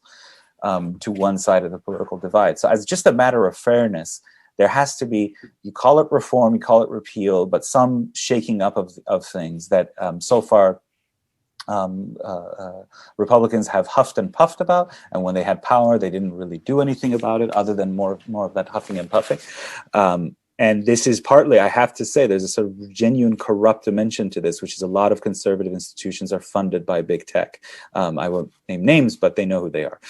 to one side of the political divide. So as just a matter of fairness, there has to be, you call it reform, you call it repeal, but some shaking up of things that so far Republicans have huffed and puffed about, and when they had power, they didn't really do anything about it other than more of that huffing and puffing. And this is partly, I have to say, there's a sort of genuine corrupt dimension to this, which is a lot of conservative institutions are funded by big tech. I won't name names, but they know who they are.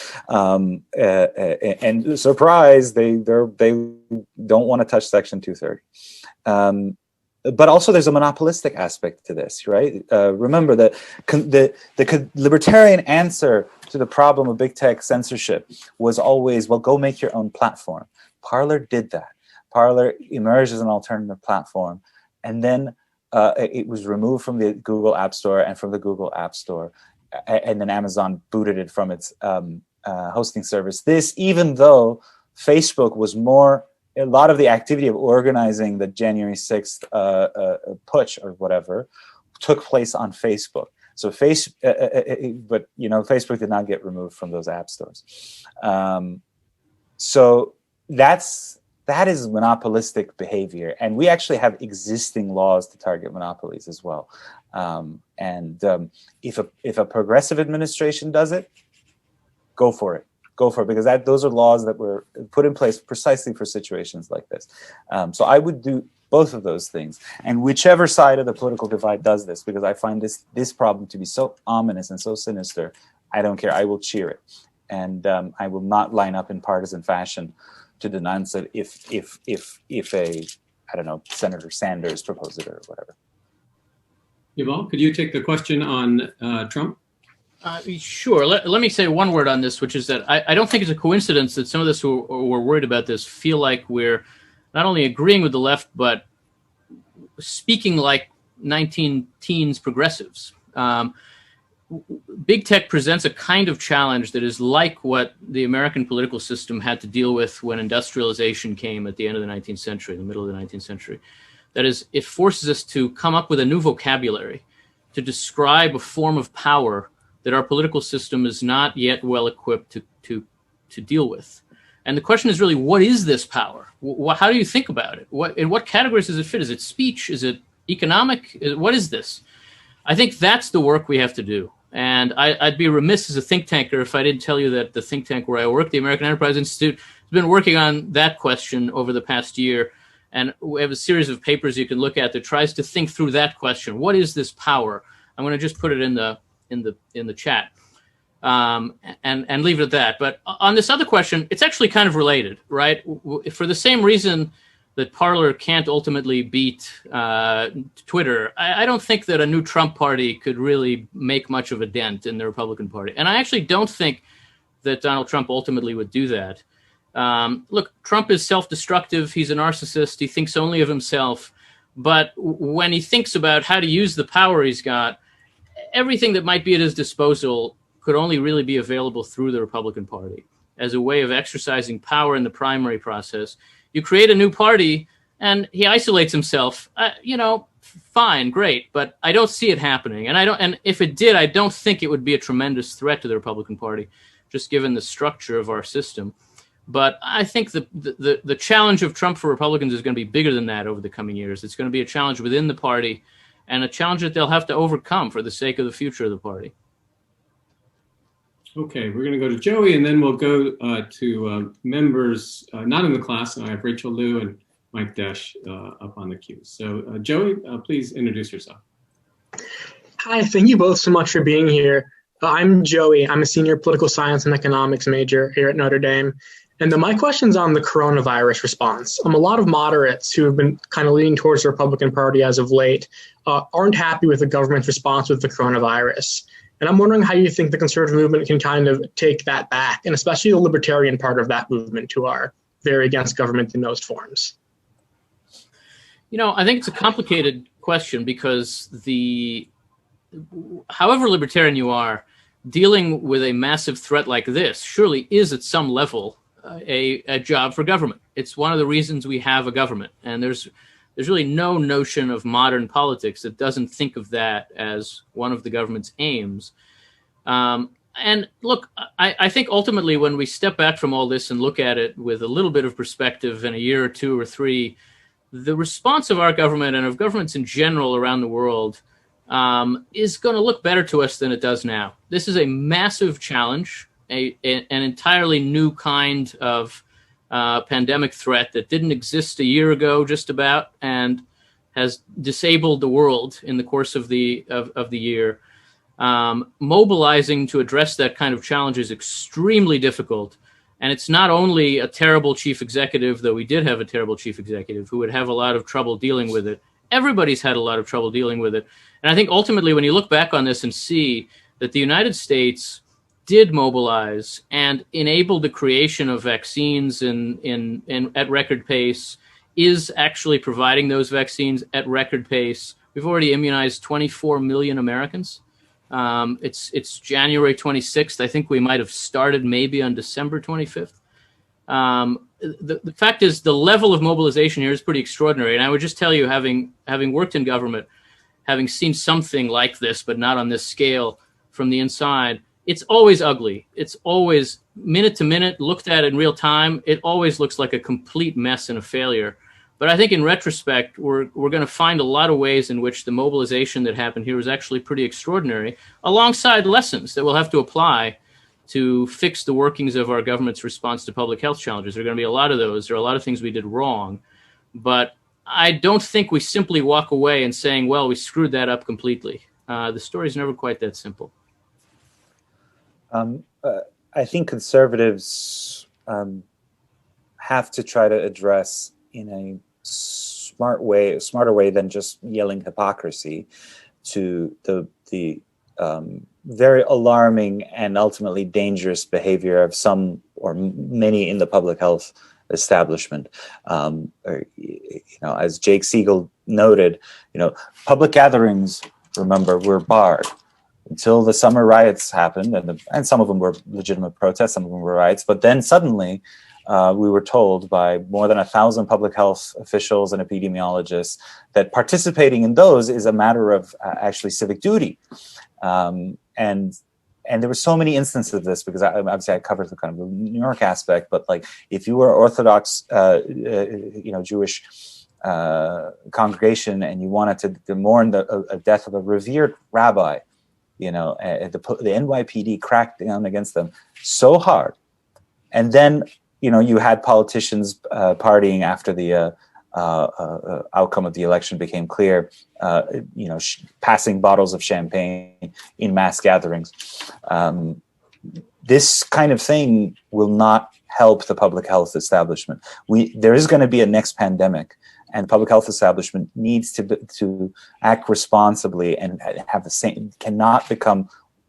And surprise, they don't want to touch Section 230. But also there's a monopolistic aspect to this, right? Remember that the libertarian answer to the problem of big tech censorship was always, well, go make your own platform. Parler did that. Parler emerged as an alternative platform, and then it was removed from the Google App Store and from the Google App Store, and then Amazon booted it from its hosting service. This, even though Facebook was a lot of the activity of organizing the January 6th putsch or whatever took place on Facebook. So but Facebook did not get removed from those app stores. So that is monopolistic behavior, and we actually have existing laws to target monopolies as well. If a progressive administration does it, go for it. Go for it, because those are laws that were put in place precisely for situations like this. So I would do both of those things, and whichever side of the political divide does this, because I find this problem to be so ominous and so sinister, I don't care. I will cheer it, and I will not line up in partisan fashion to denounce it if a, I don't know, Senator Sanders proposed it or whatever. Yuval, could you take the question on Trump? Sure. Let me say one word on this, which is that I don't think it's a coincidence that some of us who are worried about this feel like we're not only agreeing with the left, but speaking like 19-teens progressives. Big tech presents a kind of challenge that is like what the American political system had to deal with when industrialization came at the end of the 19th century, the middle of the 19th century. That is, it forces us to come up with a new vocabulary to describe a form of power that our political system is not yet well equipped to deal with. And the question is really, what is this power? How do you think about it? In what categories does it fit? Is it speech? Is it economic? What is this? I think that's the work we have to do. And I'd be remiss as a think tanker if I didn't tell you that the think tank where I work, the American Enterprise Institute, has been working on that question over the past year. And we have a series of papers you can look at that tries to think through that question. What is this power? I'm going to just put it in the chat and leave it at that. But on this other question, it's actually kind of related, right? For the same reason that Parler can't ultimately beat Twitter, I don't think that a new Trump party could really make much of a dent in the Republican Party. And I actually don't think that Donald Trump ultimately would do that. Look, Trump is self-destructive. He's a narcissist. He thinks only of himself. But when he thinks about how to use the power he's got, everything that might be at his disposal could only really be available through the Republican Party as a way of exercising power in the primary process. You create a new party and he isolates himself, fine, great, but I don't see it happening. And if it did, I don't think it would be a tremendous threat to the Republican Party, just given the structure of our system. But I think the challenge of Trump for Republicans is going to be bigger than that over the coming years. It's going to be a challenge within the party and a challenge that they'll have to overcome for the sake of the future of the party. Okay, we're going to go to Joey, and then we'll go to members not in the class. I have Rachel Liu and Mike Desch up on the queue. So Joey, please introduce yourself. Hi, thank you both so much for being here. I'm Joey. I'm a senior political science and economics major here at Notre Dame. And my question's on the coronavirus response. A lot of moderates who have been kind of leaning towards the Republican Party as of late aren't happy with the government's response with the coronavirus. And I'm wondering how you think the conservative movement can kind of take that back, and especially the libertarian part of that movement who are very against government in most forms. I think it's a complicated question because however libertarian you are, dealing with a massive threat like this surely is at some level a job for government. It's one of the reasons we have a government. And there's really no notion of modern politics that doesn't think of that as one of the government's aims. And look, I think ultimately when we step back from all this and look at it with a little bit of perspective in a year or two or three, the response of our government and of governments in general around the world is going to look better to us than it does now. This is a massive challenge, an entirely new kind of pandemic threat that didn't exist a year ago just about, and has disabled the world in the course of the year. Mobilizing to address that kind of challenge is extremely difficult. And it's not only a terrible chief executive, though we did have a terrible chief executive who would have a lot of trouble dealing with it. Everybody's had a lot of trouble dealing with it. And I think ultimately when you look back on this and see that the United States did mobilize and enable the creation of vaccines at record pace, is actually providing those vaccines at record pace. We've already immunized 24 million Americans. It's January 26th. I think we might have started maybe on December 25th. The fact is the level of mobilization here is pretty extraordinary. And I would just tell you, having worked in government, having seen something like this, but not on this scale from the inside, it's always ugly. It's always minute to minute, looked at in real time. It always looks like a complete mess and a failure. But I think in retrospect, we're going to find a lot of ways in which the mobilization that happened here was actually pretty extraordinary, alongside lessons that we'll have to apply to fix the workings of our government's response to public health challenges. There are going to be a lot of those. There are a lot of things we did wrong. But I don't think we simply walk away and saying, well, we screwed that up completely. The story's never quite that simple. I think conservatives have to try to address in a smarter way than just yelling hypocrisy to the very alarming and ultimately dangerous behavior of some or many in the public health establishment. As Jake Siegel noted, public gatherings, remember, were barred until the summer riots happened, and some of them were legitimate protests, some of them were riots. But then suddenly, we were told by more than 1,000 public health officials and epidemiologists that participating in those is a matter of actually civic duty. And there were so many instances of this, because obviously I covered the kind of the New York aspect, but like if you were Orthodox, Jewish congregation and you wanted to mourn the death of a revered rabbi, the NYPD cracked down against them so hard. And then, you had politicians partying after the outcome of the election became clear, passing bottles of champagne in mass gatherings. This kind of thing will not help the public health establishment. There is going to be a next pandemic, and the public health establishment needs to act responsibly and have the same, cannot become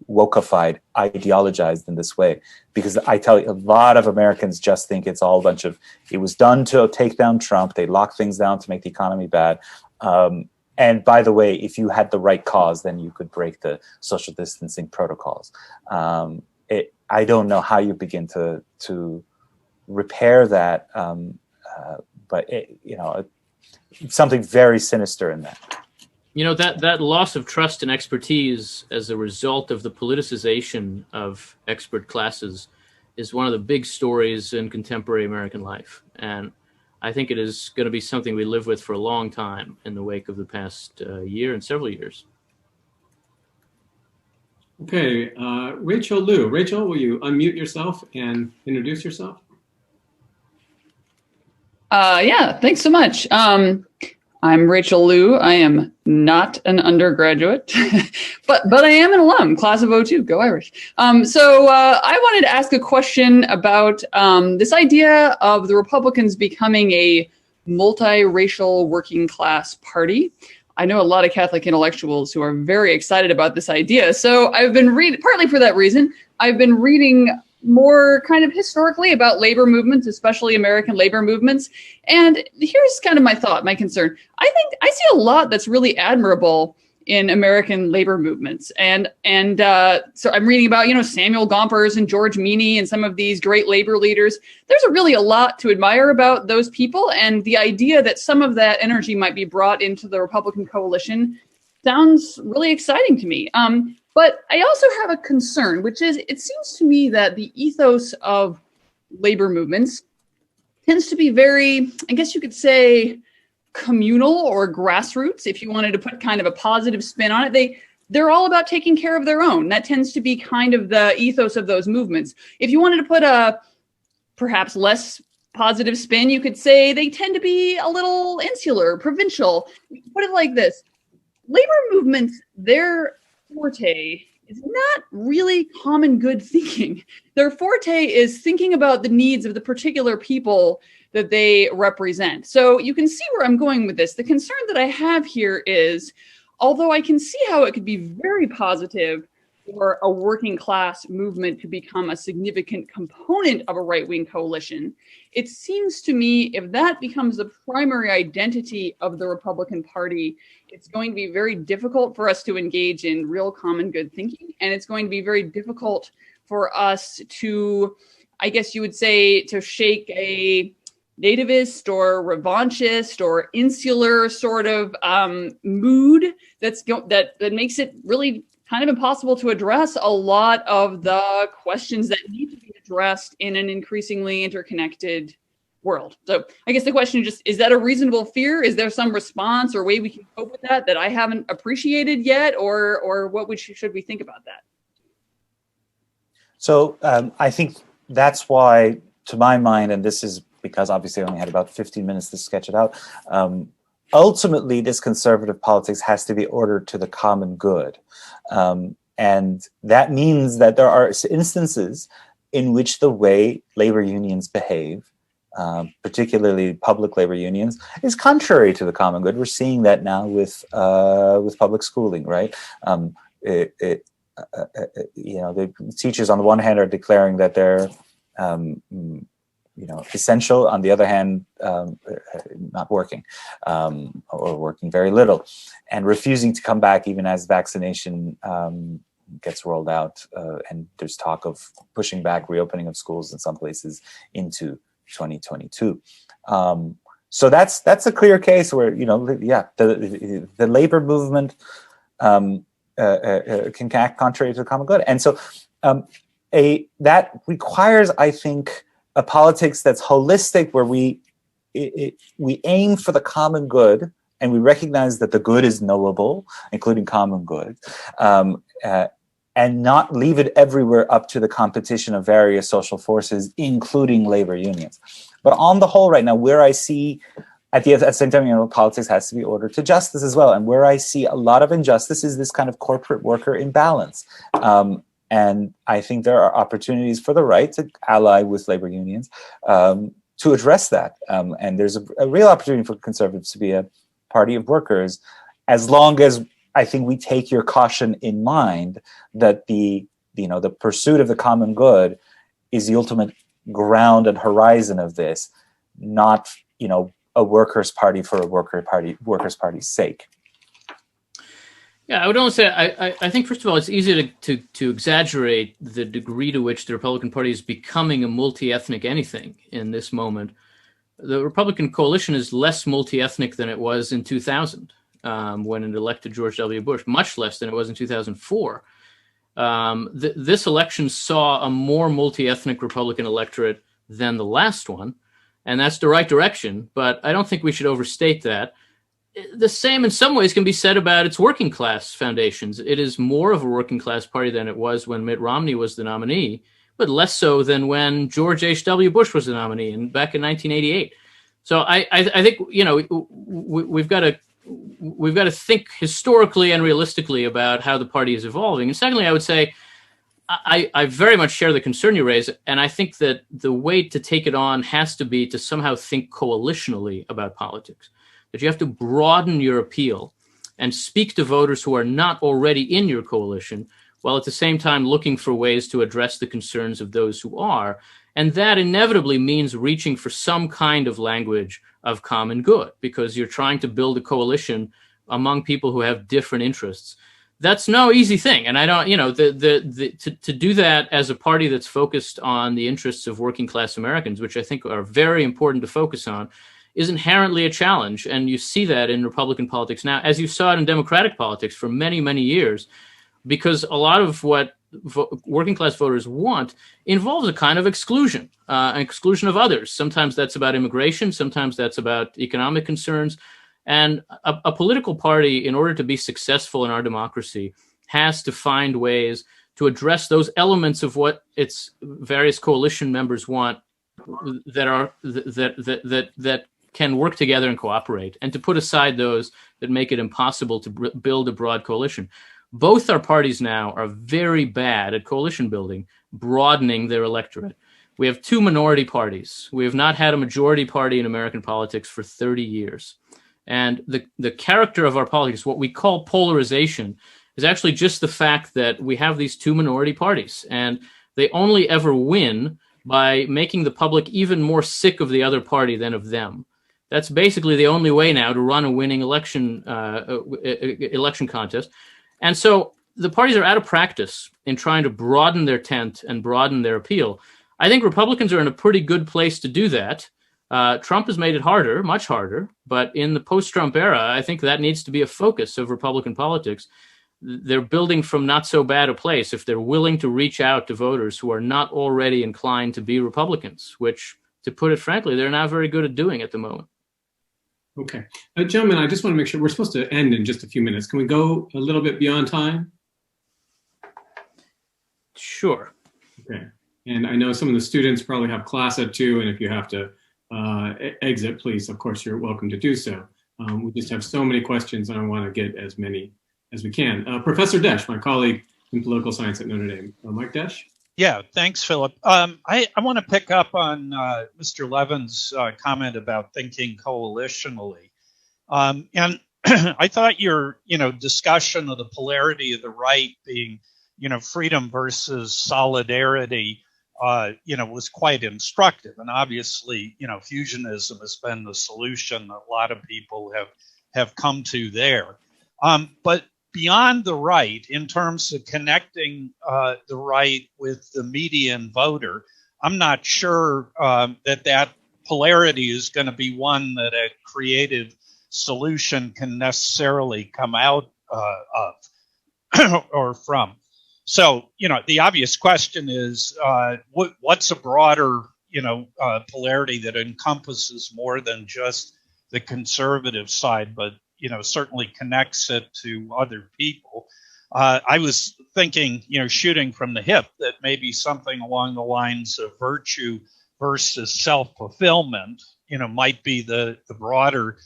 wokeified, ideologized in this way, because I tell you, a lot of Americans just think it's all a bunch of, it was done to take down Trump. They locked things down to make the economy bad. And by the way, if you had the right cause, then you could break the social distancing protocols. I don't know how you begin to repair that, but something very sinister in that. That loss of trust and expertise as a result of the politicization of expert classes is one of the big stories in contemporary American life. And I think it is going to be something we live with for a long time in the wake of the past year and several years. Okay, Rachel Liu. Rachel, will you unmute yourself and introduce yourself? Yeah, thanks so much. I'm Rachel Liu. I am not an undergraduate, but I am an alum, class of 02, go Irish. So I wanted to ask a question about this idea of the Republicans becoming a multiracial working class party. I know a lot of Catholic intellectuals who are very excited about this idea. So I've been reading, partly for that reason, I've been reading more kind of historically about labor movements, especially American labor movements. And here's kind of my thought, my concern. I think I see a lot that's really admirable in American labor movements. And so I'm reading about, Samuel Gompers and George Meany and some of these great labor leaders. There's really a lot to admire about those people. And the idea that some of that energy might be brought into the Republican coalition sounds really exciting to me. But I also have a concern, which is it seems to me that the ethos of labor movements tends to be very, I guess you could say, communal or grassroots, if you wanted to put kind of a positive spin on it. They're all about taking care of their own. That tends to be kind of the ethos of those movements. If you wanted to put a perhaps less positive spin, you could say they tend to be a little insular, provincial. Put it like this. Labor movements, their forte is not really common good thinking. Their forte is thinking about the needs of the particular people that they represent. So you can see where I'm going with this. The concern that I have here is, although I can see how it could be very positive for a working class movement to become a significant component of a right-wing coalition, it seems to me if that becomes the primary identity of the Republican Party, it's going to be very difficult for us to engage in real common good thinking. And it's going to be very difficult for us to, I guess you would say, to shake a nativist or revanchist or insular sort of mood that makes it really kind of impossible to address a lot of the questions that need to be addressed in an increasingly interconnected world. So I guess the question is that a reasonable fear? Is there some response or way we can cope with that I haven't appreciated yet? Or what should we think about that? So I think that's why, to my mind, and this is because obviously I only had about 15 minutes to sketch it out, ultimately this conservative politics has to be ordered to the common good. And that means that there are instances in which the way labor unions behave, particularly public labor unions, is contrary to the common good. We're seeing that now with public schooling, right? The teachers on the one hand are declaring that they're essential. On the other hand, not working or working very little, and refusing to come back even as vaccination gets rolled out. And there's talk of pushing back reopening of schools in some places into 2022. So that's a clear case where the labor movement can act contrary to the common good, and so that requires, I think, a politics that's holistic, where we aim for the common good, and we recognize that the good is knowable, including common good, and not leave it everywhere up to the competition of various social forces, including labor unions. But on the whole, right now, where I see, at the same time, politics has to be ordered to justice as well, and where I see a lot of injustice is this kind of corporate worker imbalance. And I think there are opportunities for the right to ally with labor unions to address that. And there's a real opportunity for conservatives to be a party of workers, as long as I think we take your caution in mind that the pursuit of the common good is the ultimate ground and horizon of this, not a workers' party for a workers' party's sake. Yeah, I would only say I think first of all it's easy to exaggerate the degree to which the Republican Party is becoming a multi-ethnic anything in this moment. The Republican coalition is less multi-ethnic than it was in 2000 when it elected George W. Bush, much less than it was in 2004. This election saw a more multi-ethnic Republican electorate than the last one, and that's the right direction, but I don't think we should overstate that. The same in some ways can be said about its working class foundations. It is more of a working class party than it was when Mitt Romney was the nominee, but less so than when George H.W. Bush was the nominee back in 1988. So I think we've got to think historically and realistically about how the party is evolving. And secondly, I would say I very much share the concern you raise, and I think that the way to take it on has to be to somehow think coalitionally about politics. That you have to broaden your appeal and speak to voters who are not already in your coalition, while at the same time looking for ways to address the concerns of those who are. And that inevitably means reaching for some kind of language of common good, because you're trying to build a coalition among people who have different interests. That's no easy thing. And I don't, to do that as a party that's focused on the interests of working class Americans, which I think are very important to focus on, is inherently a challenge. And you see that in Republican politics now, as you saw it in Democratic politics for many, many years, because a lot of what working class voters want involves a kind of exclusion, an exclusion of others. Sometimes that's about immigration. Sometimes that's about economic concerns. And a political party, in order to be successful in our democracy, has to find ways to address those elements of what its various coalition members want that can work together and cooperate, and to put aside those that make it impossible to build a broad coalition. Both our parties now are very bad at coalition building, broadening their electorate. We have two minority parties. We have not had a majority party in American politics for 30 years. And the character of our politics, what we call polarization, is actually just the fact that we have these two minority parties, and they only ever win by making the public even more sick of the other party than of them. That's basically the only way now to run a winning election contest. And so the parties are out of practice in trying to broaden their tent and broaden their appeal. I think Republicans are in a pretty good place to do that. Trump has made it harder, much harder, but in the post-Trump era, I think that needs to be a focus of Republican politics. They're building from not so bad a place if they're willing to reach out to voters who are not already inclined to be Republicans, which, to put it frankly, they're not very good at doing at the moment. Okay. Gentlemen, I just want to make sure we're supposed to end in just a few minutes. Can we go a little bit beyond time? Sure. Okay. And I know some of the students probably have class at 2, and if you have to exit, please, of course, you're welcome to do so. We just have so many questions, and I want to get as many as we can. Professor Desch, my colleague in political science at Notre Dame. Mike Desch? Yeah, thanks, Philip. I want to pick up on Mr. Levin's comment about thinking coalitionally. And I thought your, discussion of the polarity of the right being, freedom versus solidarity, was quite instructive. And obviously, fusionism has been the solution that a lot of people have come to there. But beyond the right, in terms of connecting the right with the median voter, I'm not sure that polarity is going to be one that a creative solution can necessarily come out of or from. So, the obvious question is, what's a broader, polarity that encompasses more than just the conservative side, but certainly connects it to other people. I was thinking, shooting from the hip, that maybe something along the lines of virtue versus self-fulfillment, might be the broader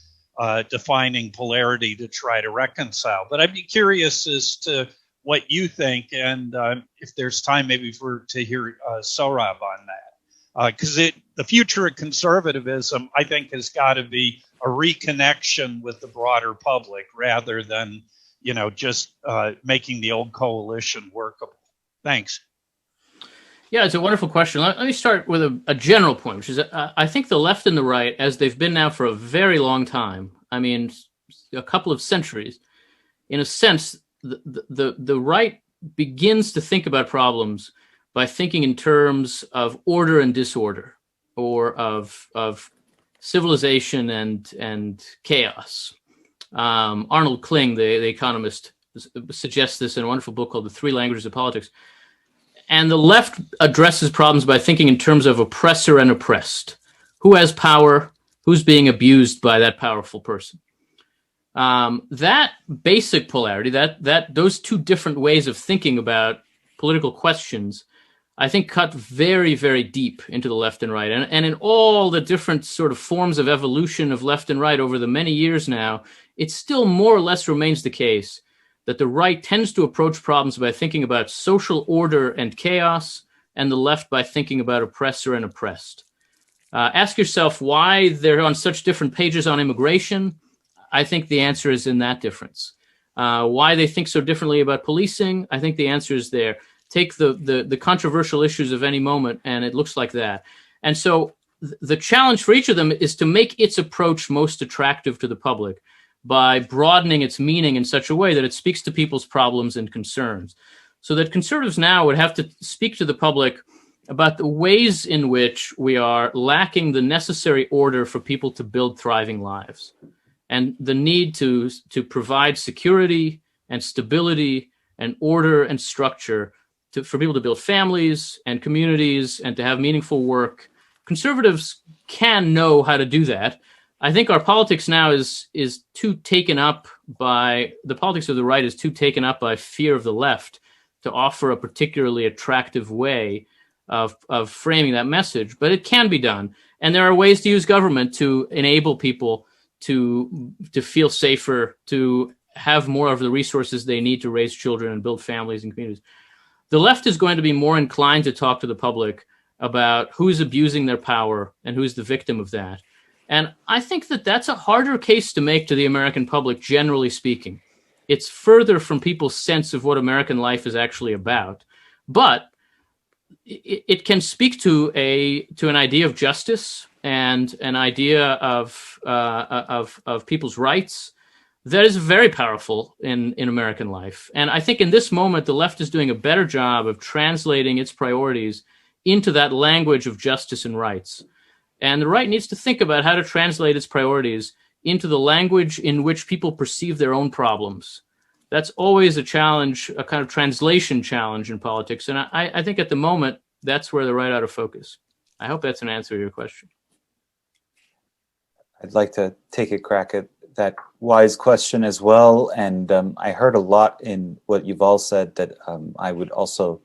defining polarity to try to reconcile. But I'd be curious as to what you think, and if there's time maybe to hear Sohrab on that. Because the future of conservatism, I think, has got to be a reconnection with the broader public rather than, just making the old coalition workable. Thanks. Yeah, it's a wonderful question. Let me start with a general point, which is I think the left and the right, as they've been now for a very long time, I mean, a couple of centuries, in a sense, the right begins to think about problems by thinking in terms of order and disorder, or of civilization and chaos. Arnold Kling, the economist, suggests this in a wonderful book called The Three Languages of Politics. And the left addresses problems by thinking in terms of oppressor and oppressed. Who has power? Who's being abused by that powerful person? That basic polarity, those two different ways of thinking about political questions, I think, cut very, very deep into the left and right. And in all the different sort of forms of evolution of left and right over the many years now, it still more or less remains the case that the right tends to approach problems by thinking about social order and chaos, and the left by thinking about oppressor and oppressed. Ask yourself why they're on such different pages on immigration. I think the answer is in that difference. Why they think so differently about policing, I think the answer is there. Take the controversial issues of any moment, and it looks like that. And so the challenge for each of them is to make its approach most attractive to the public by broadening its meaning in such a way that it speaks to people's problems and concerns. So that conservatives now would have to speak to the public about the ways in which we are lacking the necessary order for people to build thriving lives, and the need to provide security and stability and order and structure for people to build families and communities and to have meaningful work. Conservatives can know how to do that. I think our politics now is too taken up by, the politics of the right is too taken up by fear of the left to offer a particularly attractive way of framing that message, but it can be done. And there are ways to use government to enable people to feel safer, to have more of the resources they need to raise children and build families and communities. The left is going to be more inclined to talk to the public about who's abusing their power and who's the victim of that. And I think that that's a harder case to make to the American public, generally speaking. It's further from people's sense of what American life is actually about. But it can speak to an idea of justice and an idea of people's rights that is very powerful in American life. And I think in this moment, the left is doing a better job of translating its priorities into that language of justice and rights. And the right needs to think about how to translate its priorities into the language in which people perceive their own problems. That's always a challenge, a kind of translation challenge in politics. And I think at the moment, that's where the right ought to focus. I hope that's an answer to your question. I'd like to take a crack at that wise question as well. And I heard a lot in what you've all said that I would also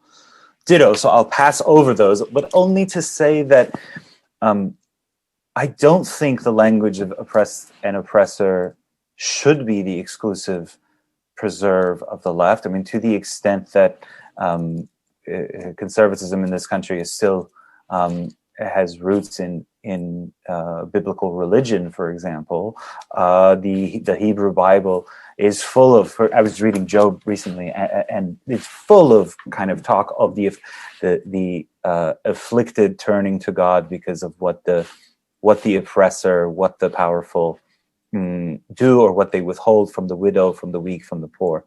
ditto. So I'll pass over those, but only to say that I don't think the language of oppressed and oppressor should be the exclusive preserve of the left. I mean, to the extent that conservatism in this country is still has roots in biblical religion, for example, the Hebrew Bible is full of. I was reading Job recently, and it's full of kind of talk of the afflicted turning to God because of what the oppressor, what the powerful do, or what they withhold from the widow, from the weak, from the poor.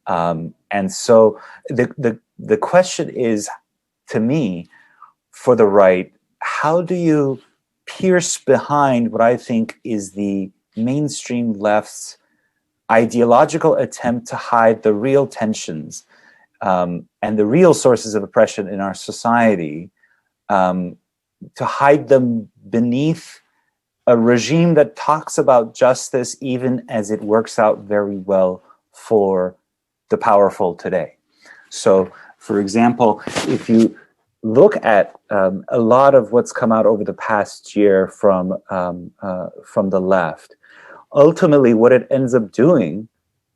And so the question is, to me, for the right, how do you pierce behind what I think is the mainstream left's ideological attempt to hide the real tensions and the real sources of oppression in our society, to hide them beneath a regime that talks about justice even as it works out very well for the powerful today. So, for example, if you look at a lot of what's come out over the past year from the left, ultimately what it ends up doing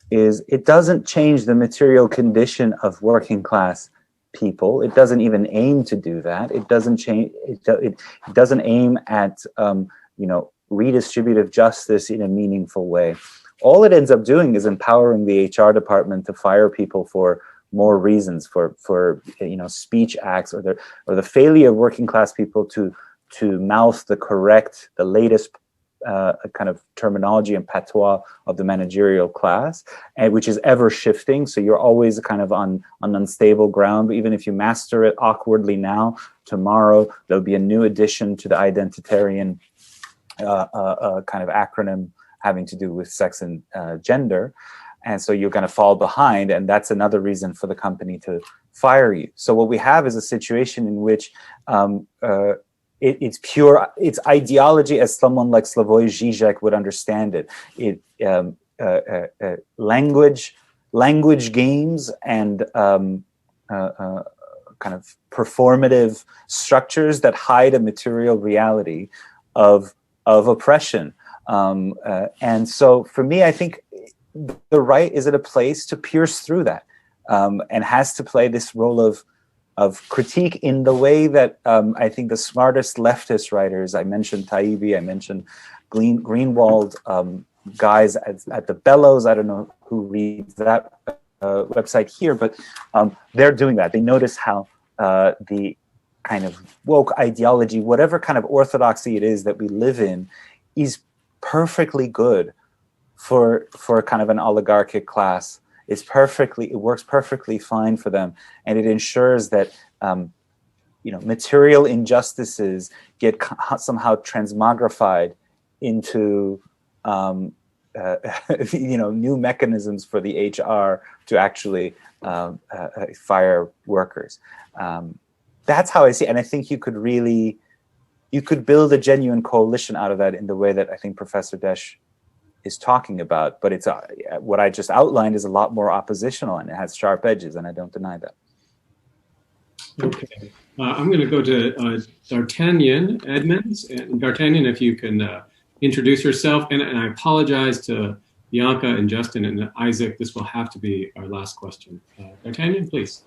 is it doesn't change the material condition of working class people. It doesn't even aim to do that. It doesn't change. It doesn't aim at redistributive justice in a meaningful way. All it ends up doing is empowering the HR department to fire people for more reasons, for speech acts, or the failure of working class people to mouth the latest kind of terminology and patois of the managerial class, and which is ever shifting. So you're always kind of on unstable ground. But even if you master it awkwardly now, tomorrow there'll be a new addition to the identitarian kind of acronym having to do with sex and gender. And so you're going to fall behind, and that's another reason for the company to fire you. So what we have is a situation in which it's ideology as someone like Slavoj Žižek would understand it. Language games and kind of performative structures that hide a material reality of oppression. And so for me, I think the right is at a place to pierce through that, and has to play this role of critique in the way that I think the smartest leftist writers, I mentioned Taibbi, I mentioned Greenwald, guys at the Bellows, I don't know who reads that website here, but they're doing that. They notice how the kind of woke ideology, whatever kind of orthodoxy it is that we live in, is perfectly good for kind of an oligarchic class. It works perfectly fine for them, and it ensures that material injustices get somehow transmogrified into new mechanisms for the HR to actually fire workers. That's how I see it. And I think you could build a genuine coalition out of that in the way that I think Professor Desch is talking about. But it's what I just outlined is a lot more oppositional, and it has sharp edges, and I don't deny that. Okay. I'm going to go to D'Artagnan Edmonds. And D'Artagnan, if you can introduce yourself. And I apologize to Bianca and Justin and Isaac. This will have to be our last question. D'Artagnan, please.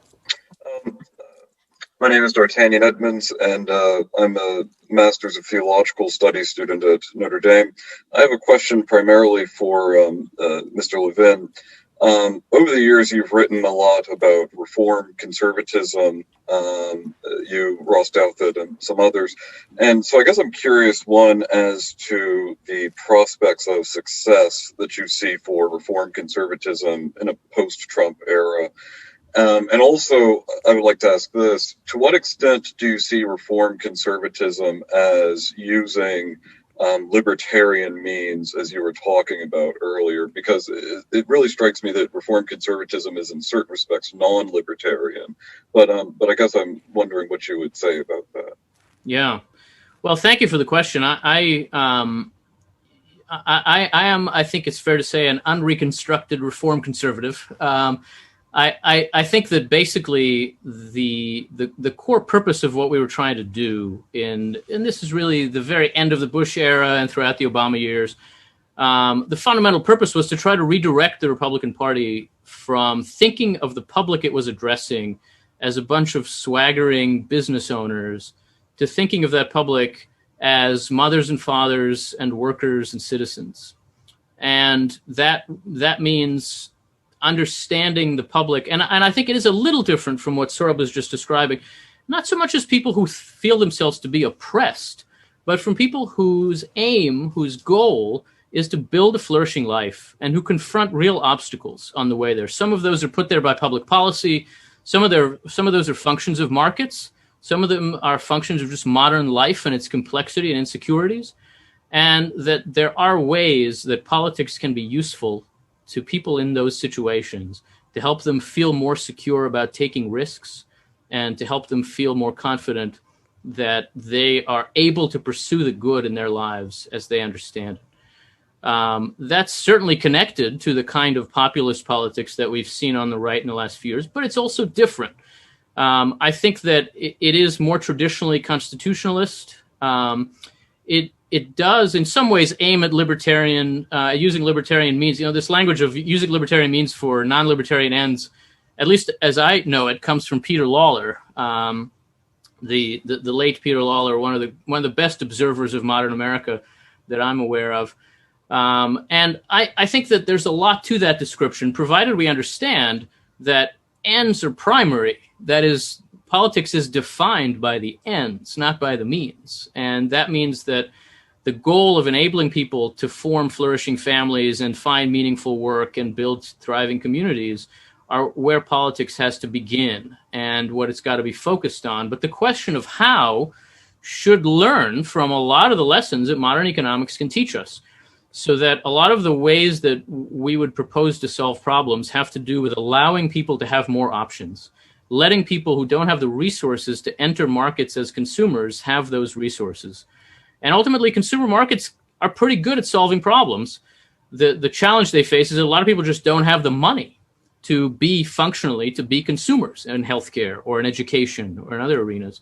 My name is D'Artagnan Edmonds, and I'm a Master's of Theological Studies student at Notre Dame. I have a question primarily for Mr. Levin. Over the years, you've written a lot about reform conservatism, you, Ross Douthat, and some others. And so I guess I'm curious, one, as to the prospects of success that you see for reform conservatism in a post-Trump era. And also, I would like to ask this: to what extent do you see reform conservatism as using libertarian means, as you were talking about earlier? Because it really strikes me that reform conservatism is in certain respects non-libertarian. But I guess I'm wondering what you would say about that. Yeah. Well, thank you for the question. I am, I think it's fair to say, an unreconstructed reform conservative. I think that basically the core purpose of what we were trying to do and this is really the very end of the Bush era and throughout the Obama years, the fundamental purpose was to try to redirect the Republican Party from thinking of the public it was addressing as a bunch of swaggering business owners to thinking of that public as mothers and fathers and workers and citizens. And that means understanding the public. And I think it is a little different from what Sohrab was just describing, not so much as people who feel themselves to be oppressed, but from people whose aim, whose goal is to build a flourishing life and who confront real obstacles on the way there. Some of those are put there by public policy. Some of those are functions of markets. Some of them are functions of just modern life and its complexity and insecurities. And that there are ways that politics can be useful to people in those situations to help them feel more secure about taking risks and to help them feel more confident that they are able to pursue the good in their lives as they understand it. That's certainly connected to the kind of populist politics that we've seen on the right in the last few years, but it's also different. I think that it is more traditionally constitutionalist. It does, in some ways, aim at libertarian, using libertarian means. You know, this language of using libertarian means for non-libertarian ends, at least as I know it, comes from Peter Lawler, the late Peter Lawler, one of the best observers of modern America that I'm aware of. And I think that there's a lot to that description, provided we understand that ends are primary. That is, politics is defined by the ends, not by the means. And that means that the goal of enabling people to form flourishing families and find meaningful work and build thriving communities are where politics has to begin and what it's got to be focused on. But the question of how should learn from a lot of the lessons that modern economics can teach us, so that a lot of the ways that we would propose to solve problems have to do with allowing people to have more options, letting people who don't have the resources to enter markets as consumers have those resources. And ultimately, consumer markets are pretty good at solving problems. The challenge they face is that a lot of people just don't have the money to be functionally, to be consumers in healthcare or in education or in other arenas.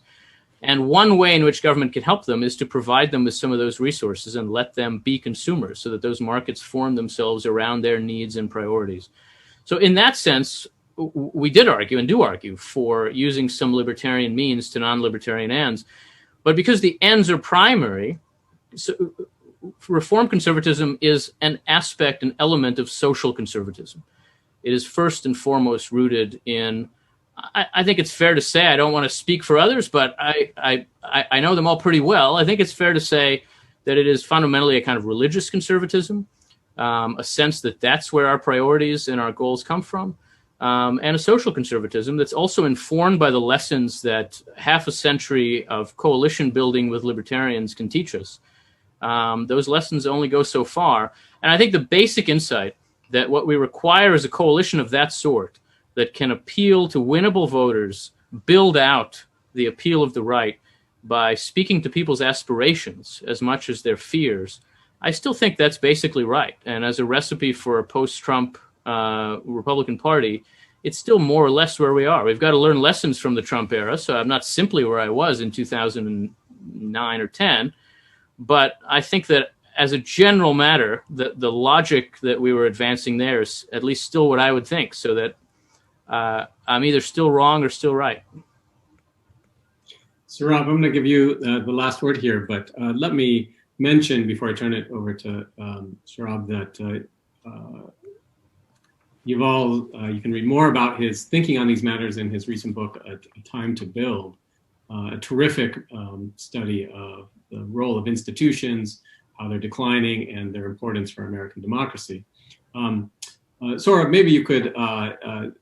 And one way in which government can help them is to provide them with some of those resources and let them be consumers so that those markets form themselves around their needs and priorities. So in that sense, we did argue and do argue for using some libertarian means to non-libertarian ends. But because the ends are primary, so reform conservatism is an aspect, an element of social conservatism. It is first and foremost rooted in, I think it's fair to say, I don't want to speak for others, but I know them all pretty well. I think it's fair to say that it is fundamentally a kind of religious conservatism, a sense that that's where our priorities and our goals come from, and a social conservatism that's also informed by the lessons that half a century of coalition building with libertarians can teach us. Those lessons only go so far. And I think the basic insight that what we require is a coalition of that sort that can appeal to winnable voters, build out the appeal of the right by speaking to people's aspirations as much as their fears. I still think that's basically right. And as a recipe for a post-Trump Republican Party, it's still more or less where we are. We've got to learn lessons from the Trump era, so I'm not simply where I was in 2009 or 10, but I think that as a general matter, the logic that we were advancing there is at least still what I would think, so that I'm either still wrong or still right. Sohrab, I'm going to give you the last word here, but let me mention before I turn it over to Sohrab that Yuval, you can read more about his thinking on these matters in his recent book, A Time to Build, a terrific study of the role of institutions, how they're declining, and their importance for American democracy. Sohrab, maybe you could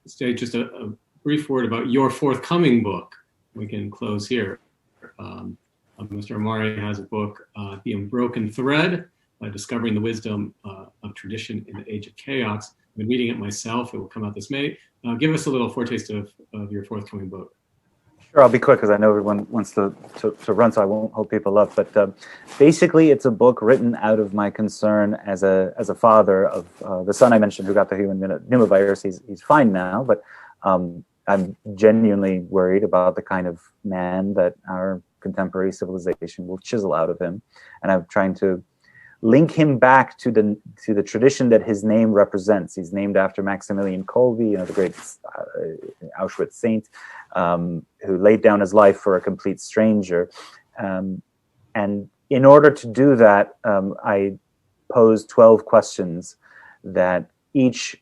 say just a brief word about your forthcoming book. We can close here. Mr. Ahmari has a book, The Unbroken Thread, Discovering the Wisdom of Tradition in the Age of Chaos. I've been reading it myself. It will come out this May. Give us a little foretaste of your forthcoming book. Sure, I'll be quick because I know everyone wants to run, so I won't hold people up. But basically, it's a book written out of my concern as a father of the son I mentioned who got the human pneumovirus. He's fine now, but I'm genuinely worried about the kind of man that our contemporary civilization will chisel out of him, and I'm trying to link him back to the tradition that his name represents. He's named after Maximilian Kolbe, the great Auschwitz saint, who laid down his life for a complete stranger. And in order to do that, I posed 12 questions that each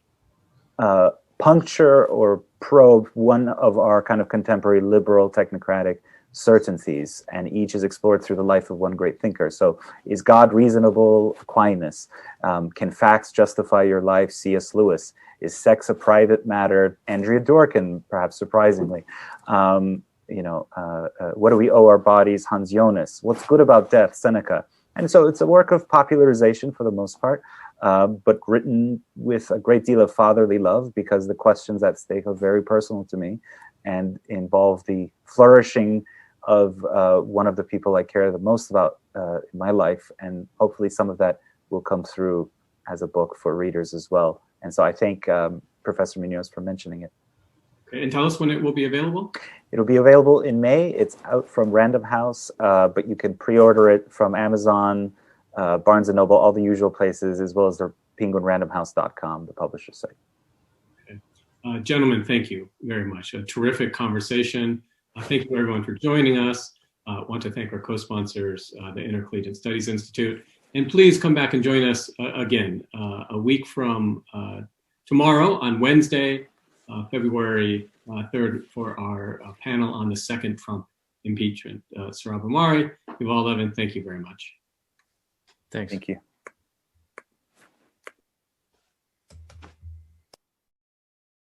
puncture or probe one of our kind of contemporary liberal technocratic certainties, and each is explored through the life of one great thinker. So, is God reasonable? Aquinas. Can facts justify your life? C.S. Lewis. Is sex a private matter? Andrea Dworkin, perhaps surprisingly. What do we owe our bodies? Hans Jonas. What's good about death? Seneca. And so it's a work of popularization for the most part, but written with a great deal of fatherly love, because the questions at stake are very personal to me and involve the flourishing of one of the people I care the most about in my life, and hopefully some of that will come through as a book for readers as well. And so I thank Professor Munoz for mentioning it. Okay, and tell us when it will be available. It'll be available in May. It's out from Random House, but you can pre-order it from Amazon, Barnes & Noble, all the usual places, as well as the penguinrandomhouse.com, the publisher's site. Okay. Gentlemen, thank you very much. A terrific conversation. Thank you everyone for joining us. I want to thank our co-sponsors, the Intercollegiate Studies Institute. And please come back and join us again a week from tomorrow on Wednesday, February 3rd, for our panel on the second Trump impeachment. Sohrab Ahmari, Yuval Levin, thank you very much. Thanks. Thank you.